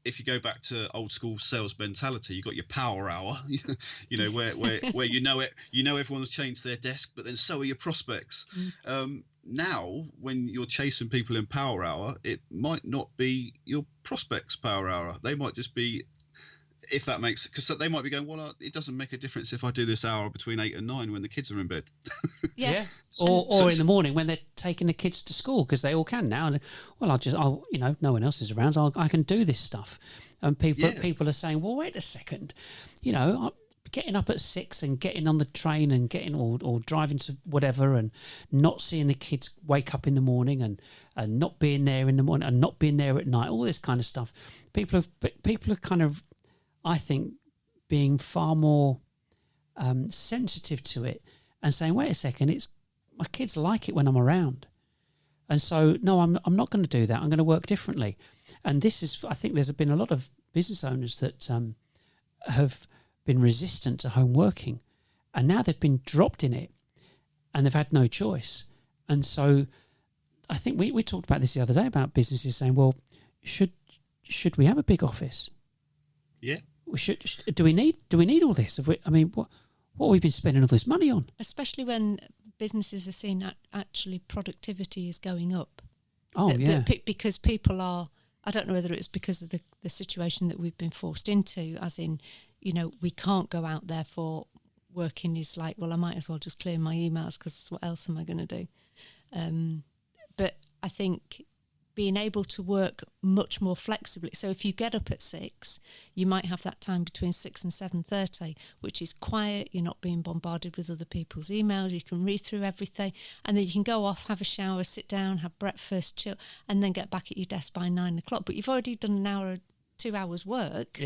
if you go back to old school sales mentality, you've got your power hour, where everyone's changed their desk, but then so are your prospects. Now, when you're chasing people in power hour, it might not be your prospects' power hour. They might just be, if that makes, because they might be going, well, it doesn't make a difference if I do this hour between 8 and 9 when the kids are in bed. Yeah. Or in the morning when they're taking the kids to school, because they all can now. And, well, no one else is around, so I can do this stuff. And people are saying, well, wait a second, I'm getting up at 6 and getting on the train and getting or driving to whatever, and not seeing the kids wake up in the morning and not being there in the morning and not being there at night, all this kind of stuff. People are kind of, I think, being far more sensitive to it and saying, wait a second, my kids like it when I'm around. And so, no, I'm not going to do that. I'm going to work differently. And I think there's been a lot of business owners that have been resistant to home working, and now they've been dropped in it. and they've had no choice. And so I think we talked about this the other day about businesses saying, well, should we have a big office? Yeah. Do we need all this? What have we been spending all this money on? Especially when businesses are seeing actually productivity is going up. Oh, yeah. Because people are, I don't know whether it's because of the situation that we've been forced into, as in, we can't go out there for working is like, well, I might as well just clear my emails because what else am I going to do? But I think being able to work much more flexibly. So if you get up at 6, you might have that time between 6 and 7:30, which is quiet. You're not being bombarded with other people's emails. You can read through everything, and then you can go off, have a shower, sit down, have breakfast, chill, and then get back at your desk by 9 o'clock. But you've already done an hour, 2 hours work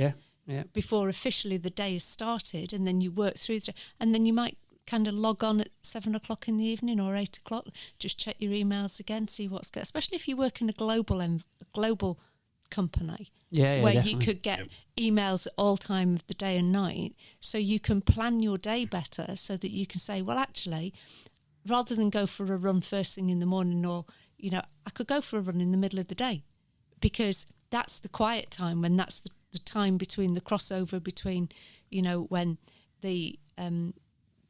before officially the day has started, and then you work through the day, and then you might kind of log on at 7 o'clock in the evening or 8 o'clock, just check your emails again, see what's good, especially if you work in a global company where definitely. you could get emails at all time of the day and night, so you can plan your day better so that you can say, well, actually, rather than go for a run first thing in the morning, or, I could go for a run in the middle of the day, because that's the quiet time, when that's the time between the crossover between, when the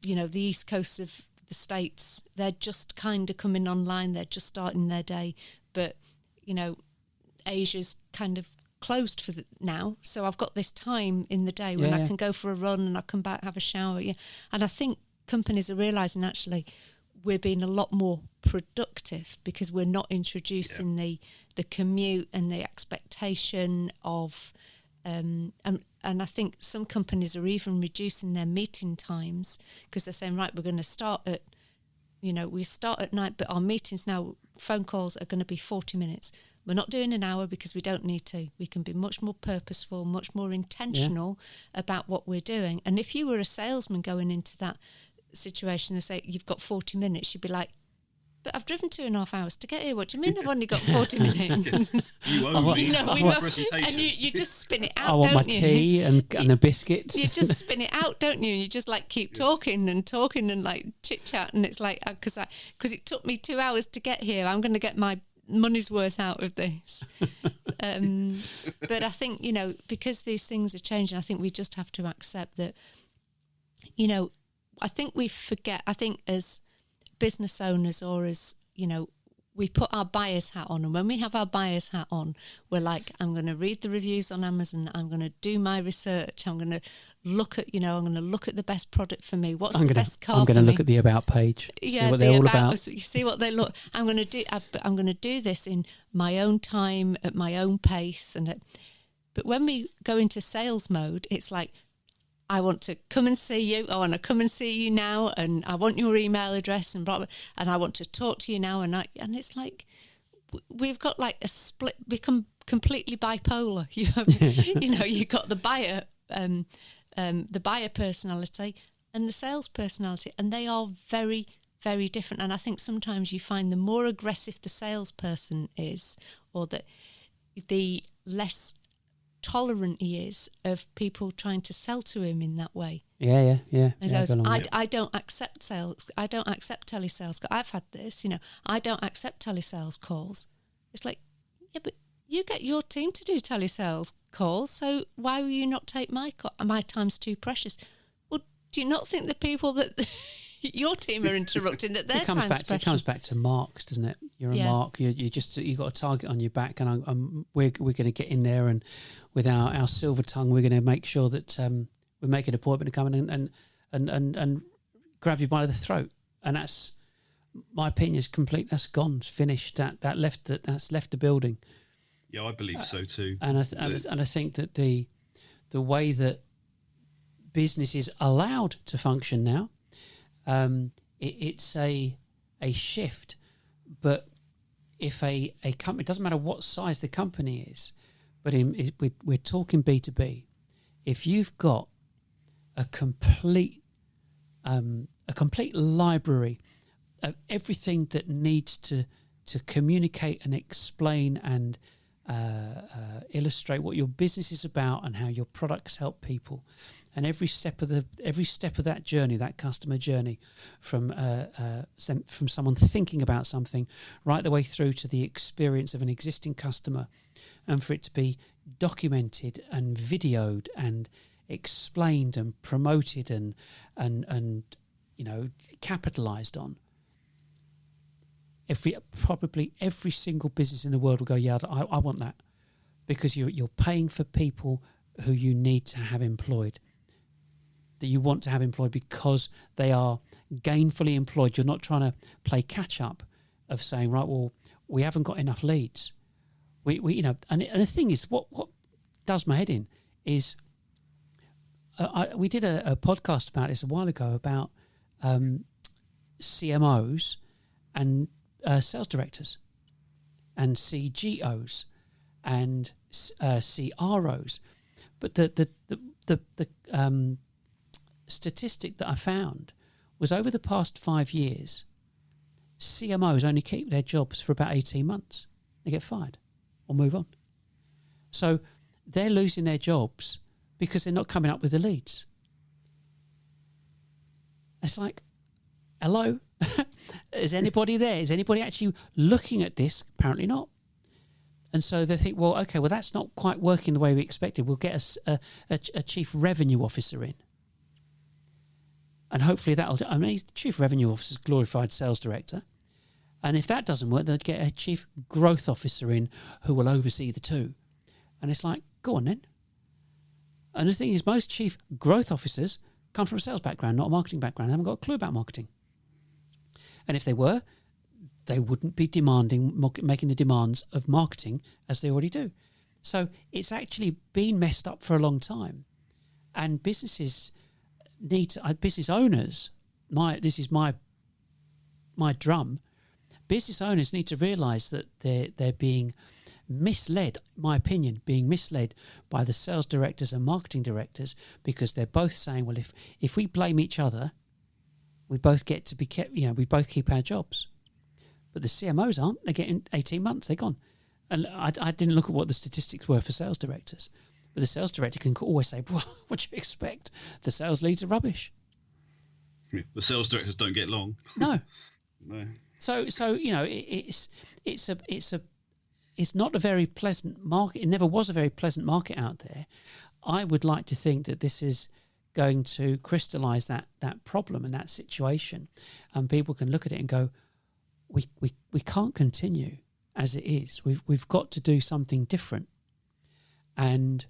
the East Coast of the States, they're just kind of coming online, they're just starting their day, but, Asia's kind of closed for now. So I've got this time in the day when I can go for a run and I come back, have a shower. Yeah. And I think companies are realising actually we're being a lot more productive because we're not introducing the commute and the expectation of... And I think some companies are even reducing their meeting times because they're saying, right, we're going to start at, we start at night, but our meetings now, phone calls are going to be 40 minutes. We're not doing an hour because we don't need to. We can be much more purposeful, much more intentional about what we're doing. And if you were a salesman going into that situation and say, you've got 40 minutes, you'd be like, but I've driven 2.5 hours to get here. What do you mean I've only got 40 minutes? You only presentation. And you just spin it out, I want don't my you? tea and the biscuits. You just spin it out, don't you? You just like keep talking and like chit chat, and it's like because it took me 2 hours to get here. I'm going to get my money's worth out of this. But I think because these things are changing, I think we just have to accept that. I think we forget. I think as business owners, or as we put our buyer's hat on, and when we have our buyer's hat on, we're like, I'm going to read the reviews on Amazon, I'm going to do my research, I'm going to look at I'm going to look at the best product for me, what's the best car. I'm going to look at the about page, see what they're all about. You see what they look. I'm going to do this in my own time, at my own pace, but when we go into sales mode, it's like, I want to come and see you. I want to come and see you now, and I want your email address and blah, blah, and I want to talk to you now. And it's like we've got like a split, become completely bipolar. You have, you've got the buyer personality and the sales personality, and they are very, very different. And I think sometimes you find the more aggressive the salesperson is, or the less tolerant he is of people trying to sell to him in that way. And goes, I don't accept sales. I don't accept telesales. I've had this, I don't accept telesales calls. It's like, yeah, but you get your team to do telesales calls, so why will you not take my call? My time's too precious. Well, do you not think the people that your team are interrupting that their time's precious? It comes back to marks, doesn't it? You're a mark. You got a target on your back, and we're going to get in there, and with our silver tongue, we're going to make sure that we make an appointment to come in and grab you by the throat. And that's my opinion. Is complete. That's gone. It's finished. That's left the building. Yeah, I believe so too. And I think that the way that business is allowed to function now, it's a shift. But if a company, it doesn't matter what size the company is, but we're talking B2B. If you've got a complete library of everything that needs to communicate and explain and illustrate what your business is about and how your products help people, and every step of that journey, that customer journey, from someone thinking about something right the way through to the experience of an existing customer, and for it to be documented and videoed and explained and promoted and capitalized on. Probably every single business in the world will go, yeah, I want that, because you're paying for people who you need to have employed, that you want to have employed because they are gainfully employed. You're not trying to play catch up of saying, right, well, we haven't got enough leads. And the thing is, what does my head in is, we did a podcast about this a while ago about CMOs and sales directors and CGOs and CROs, but the statistic that I found was, over the past 5 years, CMOs only keep their jobs for about 18 months. They get fired or move on. So they're losing their jobs because they're not coming up with the leads. It's like, hello? Is anybody there? Is anybody actually looking at this? Apparently not. And so they think, well, okay, well, that's not quite working the way we expected. We'll get a chief revenue officer in. And hopefully that'll do. I mean, chief revenue officer is glorified sales director. And if that doesn't work, they'll get a chief growth officer in who will oversee the two. And it's like, go on then. And the thing is, most chief growth officers come from a sales background, not a marketing background. They haven't got a clue about marketing. And if they were, they wouldn't be making the demands of marketing as they already do. So it's actually been messed up for a long time. And businesses business owners, this is my drum, business owners need to realise that they're being misled, my opinion, being misled by the sales directors and marketing directors, because they're both saying, well, if we blame each other, we both get to be kept, we both keep our jobs. But the CMOs aren't. They're getting 18 months, they're gone. And I didn't look at what the statistics were for sales directors, but the sales director can always say, well, what do you expect? The sales leads are rubbish. Yeah, the sales directors don't get long. No. No. So it's not a very pleasant market. It never was a very pleasant market out there. I would like to think that this is going to crystallise that problem and that situation, and people can look at it and go, we can't continue as it is. We've got to do something different, and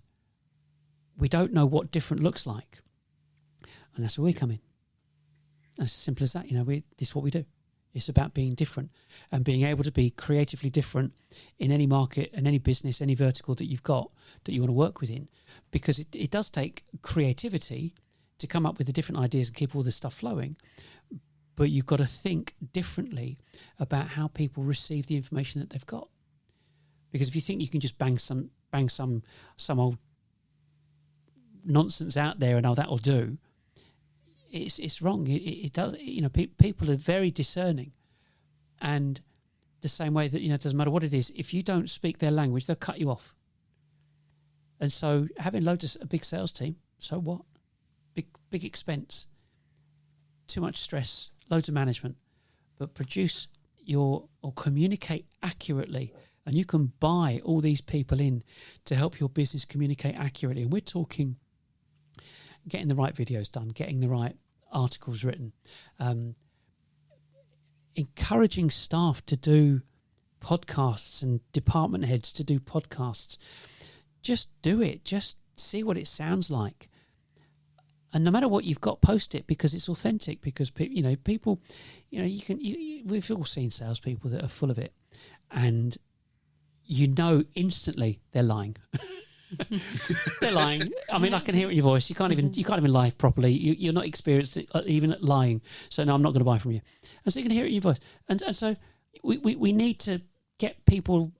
we don't know what different looks like, and that's where we come in. As simple as that. This is what we do. It's about being different and being able to be creatively different in any market and any business, any vertical that you've got that you want to work within, because it does take creativity to come up with the different ideas and keep all this stuff flowing. But you've got to think differently about how people receive the information that they've got. Because if you think you can just bang some old nonsense out there and that'll do, it's wrong. It does. People are very discerning, and the same way that it doesn't matter what it is. If you don't speak their language, they'll cut you off. And so, having loads of a big sales team, so what? Big expense, too much stress, loads of management, but produce or communicate accurately, and you can buy all these people in to help your business communicate accurately. And we're talking getting the right videos done, getting the right articles written, encouraging staff to do podcasts and department heads to do podcasts. Just do it. Just see what it sounds like. And no matter what you've got, post it, because it's authentic. Because people, we've all seen salespeople that are full of it, and instantly they're lying. They're lying. I mean, I can hear it in your voice. You can't even lie properly. You're not experienced even at lying. So no, I'm not going to buy from you. And so you can hear it in your voice. And so we need to get people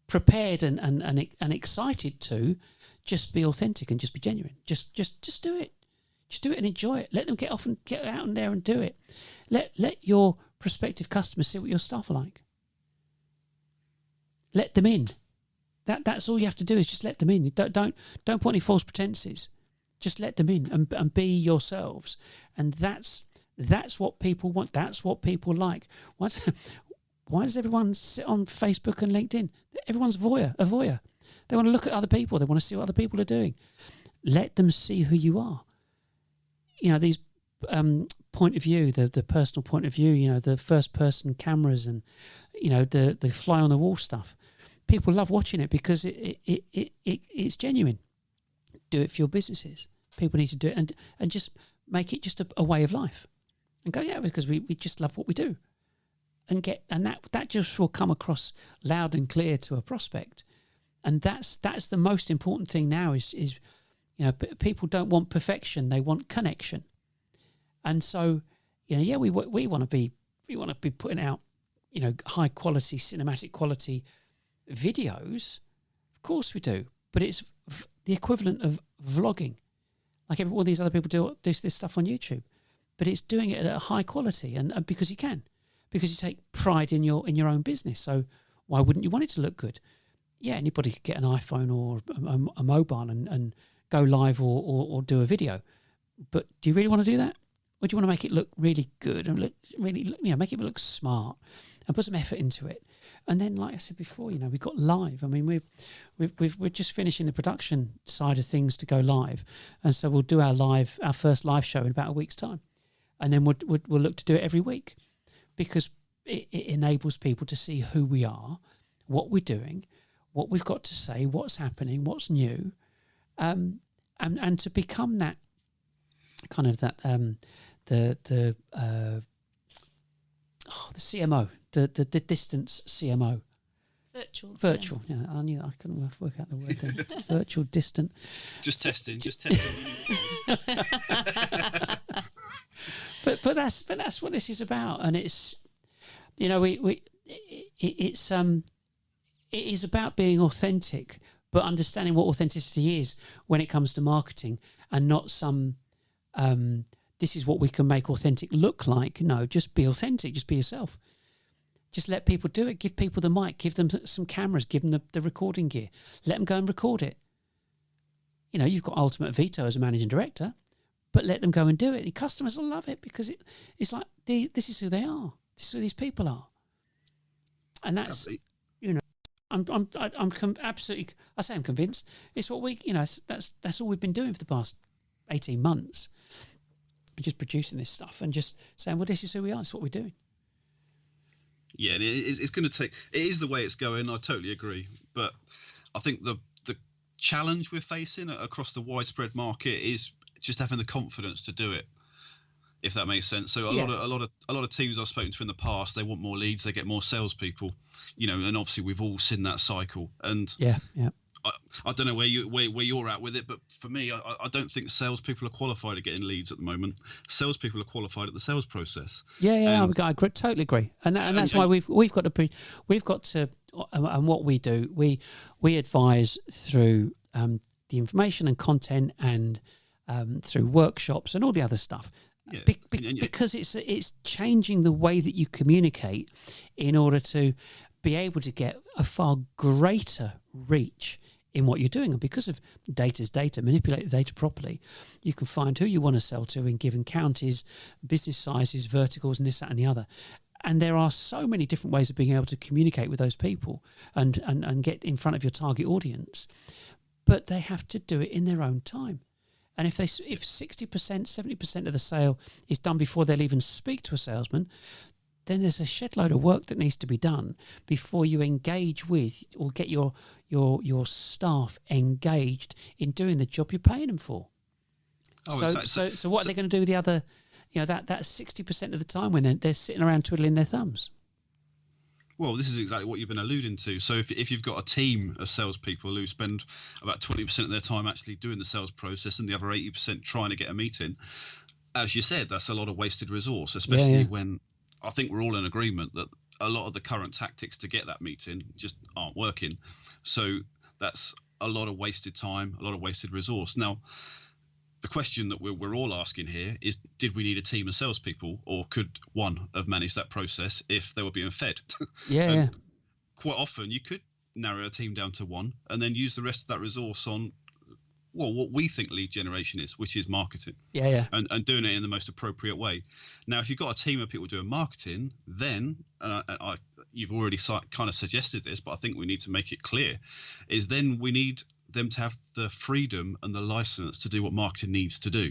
prepared and excited to just be authentic and just be genuine. Just do it. Just do it and enjoy it. Let them get out in there and do it. Let your prospective customers see what your staff are like. Let them in. That's all you have to do is just let them in. Don't put any false pretenses. Just let them in and be yourselves. And that's what people want. That's what people like. Why does everyone sit on Facebook and LinkedIn? Everyone's a voyeur. They want to look at other people. They want to see what other people are doing. Let them see who you are. These point of view, the personal point of view, the first person cameras and, the fly on the wall stuff. People love watching it because it's genuine. Do it for your businesses. People need to do it and just make it just a way of life. And go, because we just love what we do. And that just will come across loud and clear to a prospect. And that's the most important thing now is people don't want perfection, they want connection. And so, we want to be putting out, high quality, cinematic quality videos. Of course we do, but it's the equivalent of vlogging. Like all these other people do this stuff on YouTube, but it's doing it at a high quality, and because you can, because you take pride in your own business. So why wouldn't you want it to look good? Yeah, anybody could get an iPhone or a mobile and go live or do a video, but do you really want to do that? Or do you want to make it look really good and make it look smart and put some effort into it? And then, like I said before, we've got live. I mean, we're just finishing the production side of things to go live, and so we'll do our first live show in about a week's time, and then we'll look to do it every week, because it enables people to see who we are, what we're doing, what we've got to say, what's happening, what's new, and to become that kind of that the CMO, the distance CMO. Virtual. Yeah, I knew I couldn't work out the word then. Virtual, distant. Just testing. but that's what this is about, and it's it is about being authentic, but understanding what authenticity is when it comes to marketing, and not some this is what we can make authentic look like. No, just be authentic, just be yourself. Just let people do it. Give people the mic, give them some cameras, give them the recording gear. Let them go and record it. You've got ultimate veto as a managing director, but let them go and do it. The customers will love it, because it's like, this is who they are. This is who these people are. And that's, I'm absolutely, I say I'm convinced. It's what we, that's all we've been doing for the past 18 months. Just producing this stuff and just saying, well, this is who we are. This is what we're doing. Yeah, and it's going to take. It is the way it's going. I totally agree. But I think the challenge we're facing across the widespread market is just having the confidence to do it, if that makes sense. So a lot of teams I've spoken to in the past, they want more leads, they get more salespeople, and obviously we've all seen that cycle. And yeah. I don't know where you're at with it, but for me, I don't think salespeople are qualified at getting leads at the moment. Salespeople are qualified at the sales process. Yeah, I totally agree, and that's why we've got to, and what we do, we advise through the information and content, and through workshops and all the other stuff. Yeah. Because it's changing the way that you communicate in order to be able to get a far greater reach in what you're doing. And because of data's data, manipulate the data properly, you can find who you want to sell to in given counties, business sizes, verticals, and this, that, and the other. And there are so many different ways of being able to communicate with those people and get in front of your target audience. But they have to do it in their own time. And if 60%, 70% of the sale is done before they'll even speak to a salesman, then there's a shed load of work that needs to be done before you engage with or get your staff engaged in doing the job you're paying them for. So what are they going to do with the other, that 60% of the time when they're sitting around twiddling their thumbs? Well, this is exactly what you've been alluding to. So if you've got a team of salespeople who spend about 20% of their time actually doing the sales process and the other 80% trying to get a meeting, as you said, that's a lot of wasted resource, especially when I think we're all in agreement that a lot of the current tactics to get that meeting just aren't working. So that's a lot of wasted time, a lot of wasted resource. Now, the question that we're all asking here is, did we need a team of salespeople, or could one have managed that process if they were being fed? Yeah. Quite often you could narrow a team down to one, and then use the rest of that resource on what we think lead generation is, which is marketing. And doing it in the most appropriate way. Now, if you've got a team of people doing marketing, then you've already kind of suggested this, but I think we need to make it clear, is then we need them to have the freedom and the license to do what marketing needs to do.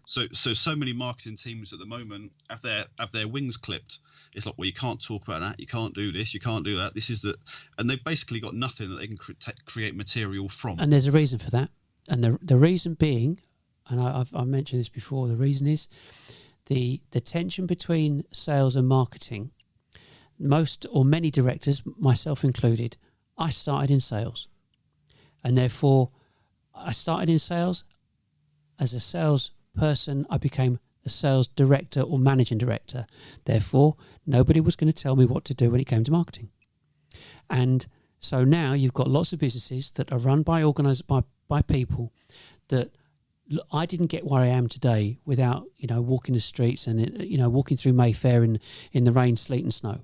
So many marketing teams at the moment have their wings clipped. It's like, well, you can't talk about that, you can't do this, you can't do that, and they've basically got nothing that they can create material from. And there's a reason for that. And the reason being, and I've mentioned this before, the reason is the tension between sales and marketing. Most or many directors, myself included, I started in sales. And therefore, I started in sales. As a sales person, I became a sales director or managing director. Therefore, nobody was going to tell me what to do when it came to marketing. And so now you've got lots of businesses that are run by people that I didn't get where I am today without, walking the streets and, walking through Mayfair in the rain, sleet and snow.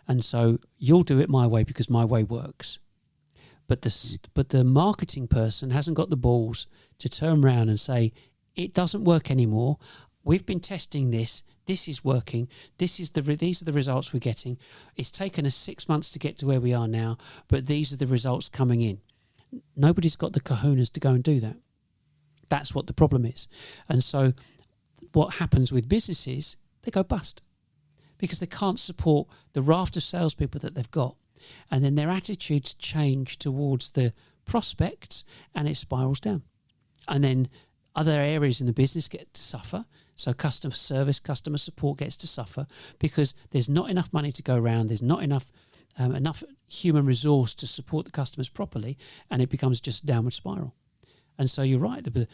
And so you'll do it my way because my way works. But the marketing person hasn't got the balls to turn around and say, it doesn't work anymore. We've been testing this. This is working. These are the results we're getting. It's taken us 6 months to get to where we are now, but these are the results coming in. Nobody's got the kahunas to go and do that. That's what the problem is. And so what happens with businesses, they go bust because they can't support the raft of salespeople that they've got. And then their attitudes change towards the prospects and it spirals down. And then other areas in the business get to suffer. So customer service, customer support gets to suffer because there's not enough money to go around. There's not enough human resource to support the customers properly, and it becomes just a downward spiral. And so you're right, the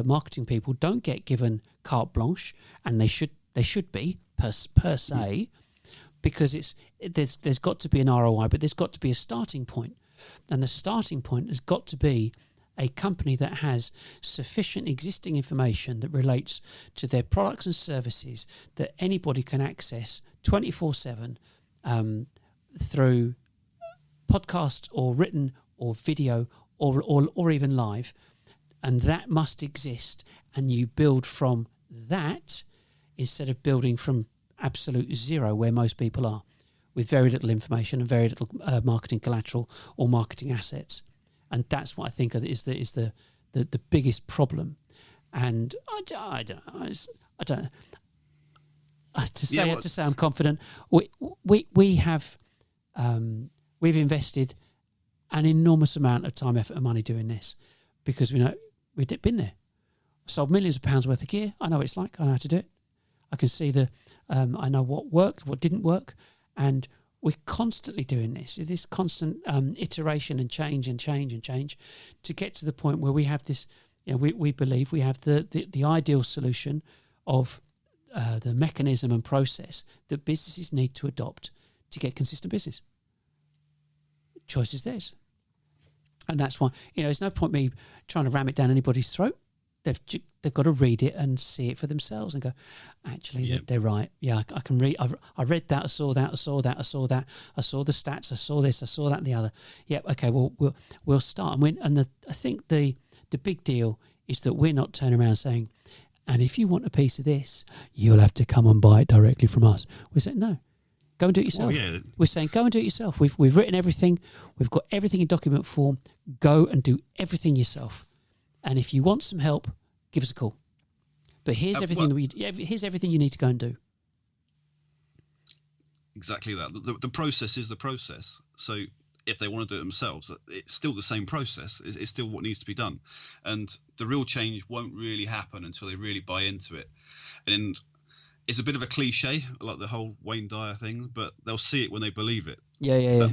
marketing people don't get given carte blanche, and they should be per se, because there's got to be an ROI, but there's got to be a starting point, and the starting point has got to be a company that has sufficient existing information that relates to their products and services that anybody can access 24/7 through podcast or written or video or even live, and that must exist, and you build from that instead of building from absolute zero where most people are, with very little information and very little marketing collateral or marketing assets. And that's what I think is the biggest problem. And I don't know. To say I'm confident. We have we've invested an enormous amount of time, effort, and money doing this because we know we've been there. Sold millions of pounds worth of gear. I know what it's like. I know how to do it. I can see I know what worked, what didn't work, and we're constantly doing this constant iteration and change to get to the point where we have this. We believe we have the ideal solution of the mechanism and process that businesses need to adopt to get consistent business. Choice is theirs. And that's why, there's no point me trying to ram it down anybody's throat. They've got to read it and see it for themselves and go, actually, they're right. Yeah, I can read. I read that. I saw that. I saw that. I saw that. I saw the stats. I saw this. I saw that and the other. Yeah, okay, well, we'll start. I think the big deal is that we're not turning around saying, and if you want a piece of this, you'll have to come and buy it directly from us. We're saying, no, go and do it yourself. We're saying, go and do it yourself. We've written everything. We've got everything in document form. Go and do everything yourself. And if you want some help, give us a call. But here's everything here's everything you need to go and do. Exactly that. The process is the process. So if they want to do it themselves, it's still the same process. It's still what needs to be done. And the real change won't really happen until they really buy into it. And it's a bit of a cliche, like the whole Wayne Dyer thing, but they'll see it when they believe it. Yeah.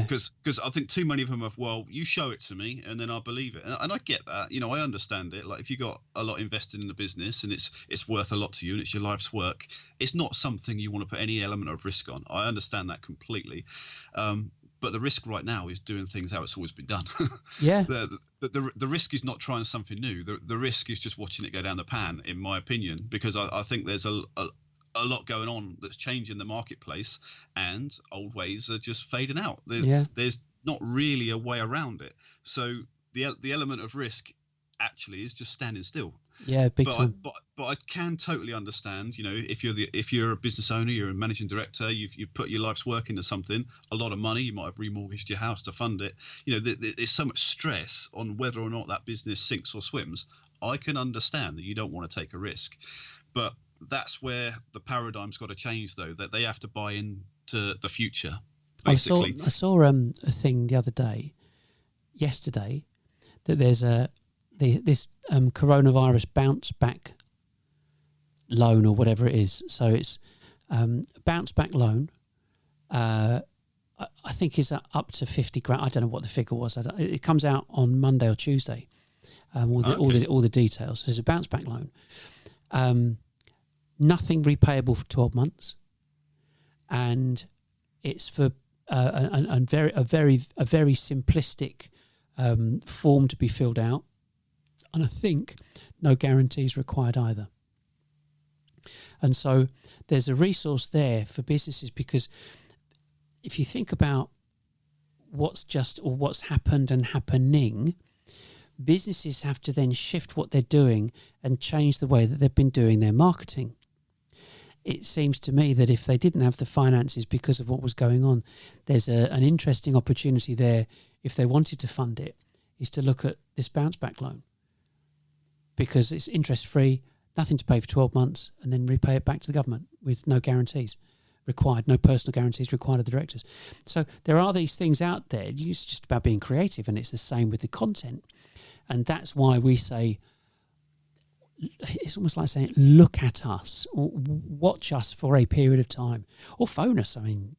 Because I think too many of them have, well, you show it to me and then I'll believe it. And I get that. I understand it. Like if you got a lot invested in the business and it's worth a lot to you and it's your life's work, it's not something you want to put any element of risk on. I understand that completely. But the risk right now is doing things how it's always been done. Yeah. The risk is not trying something new. The risk is just watching it go down the pan, in my opinion, because I think there's a lot going on that's changing the marketplace, and old ways are just fading out. There's not really a way around it. So the element of risk actually is just standing still. Yeah, big time. But I can totally understand, if you're a business owner, you're a managing director, you've put your life's work into something, a lot of money, you might have remortgaged your house to fund it. There's so much stress on whether or not that business sinks or swims. I can understand that you don't want to take a risk, but that's where the paradigm's got to change, though, that they have to buy into the future. Basically, I saw a thing the other day, yesterday, that there's this coronavirus bounce back loan or whatever it is. So it's bounce back loan. I think is up to 50 grand. I don't know what the figure was. It comes out on Monday or Tuesday. All the details. So there's a bounce back loan. Nothing repayable for 12 months, and it's for a very simplistic form to be filled out. And I think no guarantees required either. And so there's a resource there for businesses, because if you think about what's happened and happening, businesses have to then shift what they're doing and change the way that they've been doing their marketing. It seems to me that if they didn't have the finances because of what was going on, there's an interesting opportunity there, if they wanted to fund it, is to look at this bounce back loan. Because it's interest-free, nothing to pay for 12 months, and then repay it back to the government with no guarantees required, no personal guarantees required of the directors. So there are these things out there. It's just about being creative, and it's the same with the content. And that's why we say, it's almost like saying, look at us, or watch us for a period of time, or phone us. I mean,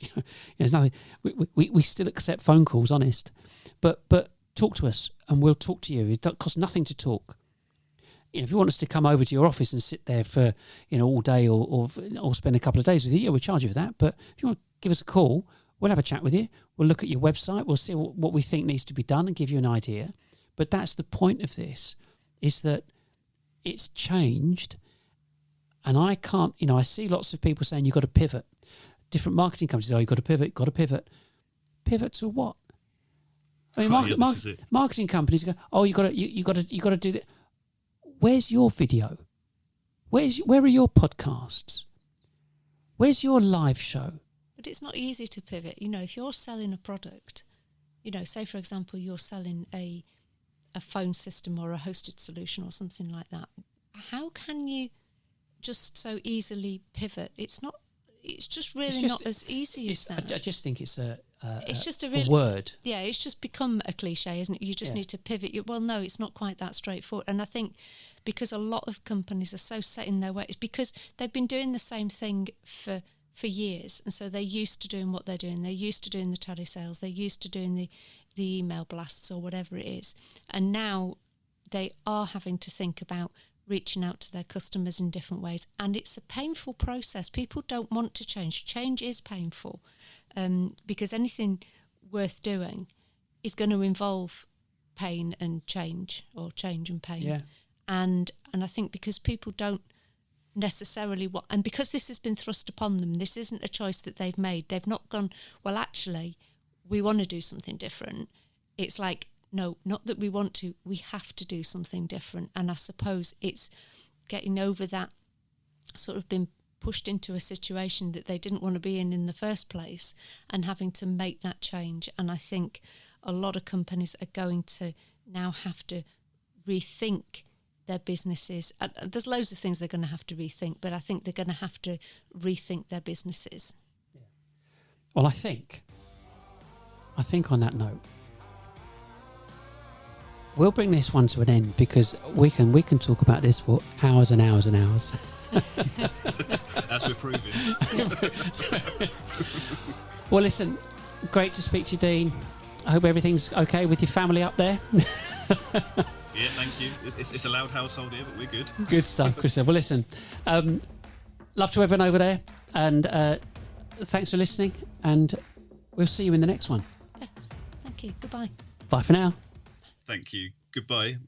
there's nothing. We still accept phone calls, honest, but talk to us, and we'll talk to you. It costs nothing to talk. If you want us to come over to your office and sit there for all day, or spend a couple of days with you, yeah, we'll charge you for that. But if you want to give us a call, we'll have a chat with you. We'll look at your website. We'll see what we think needs to be done and give you an idea. But that's the point of this, is that it's changed. And I can't, I see lots of people saying you've got to pivot. Different marketing companies, you've got to pivot. Pivot to what? I mean, marketing companies go, you got to do that. Where's your video? Where are your podcasts? Where's your live show? But it's not easy to pivot. If you're selling a product, say for example you're selling a phone system or a hosted solution or something like that, how can you just so easily pivot? It's just not as easy as that. I just think it's a word. Yeah, it's just become a cliche, isn't it? You just need to pivot. Well, no, it's not quite that straightforward. And I think because a lot of companies are so set in their ways, because they've been doing the same thing for years, and so they're used to doing what they're doing. They're used to doing the telesales. They're used to doing the email blasts or whatever it is. And now they are having to think about reaching out to their customers in different ways. And it's a painful process. People don't want to change. Change is painful, because anything worth doing is going to involve pain and change, or change and pain. Yeah. And I think because people don't necessarily want, and because this has been thrust upon them, this isn't a choice that they've made. They've not gone, well, actually, we want to do something different. It's like, no, not that we want to, we have to do something different. And I suppose it's getting over that, sort of been pushed into a situation that they didn't want to be in the first place, and having to make that change. And I think a lot of companies are going to now have to rethink their businesses. There's loads of things they're going to have to rethink, but I think they're going to have to rethink their businesses. Yeah. Well, I think on that note, we'll bring this one to an end, because we can talk about this for hours and hours and hours. As we're proving. Well, listen, great to speak to you, Dean. I hope everything's okay with your family up there. Yeah, thank you. It's a loud household here, but we're good. Good stuff, Christopher. Well, listen, love to everyone over there, and thanks for listening, and we'll see you in the next one. Yes, thank you. Goodbye. Bye for now. Thank you. Goodbye.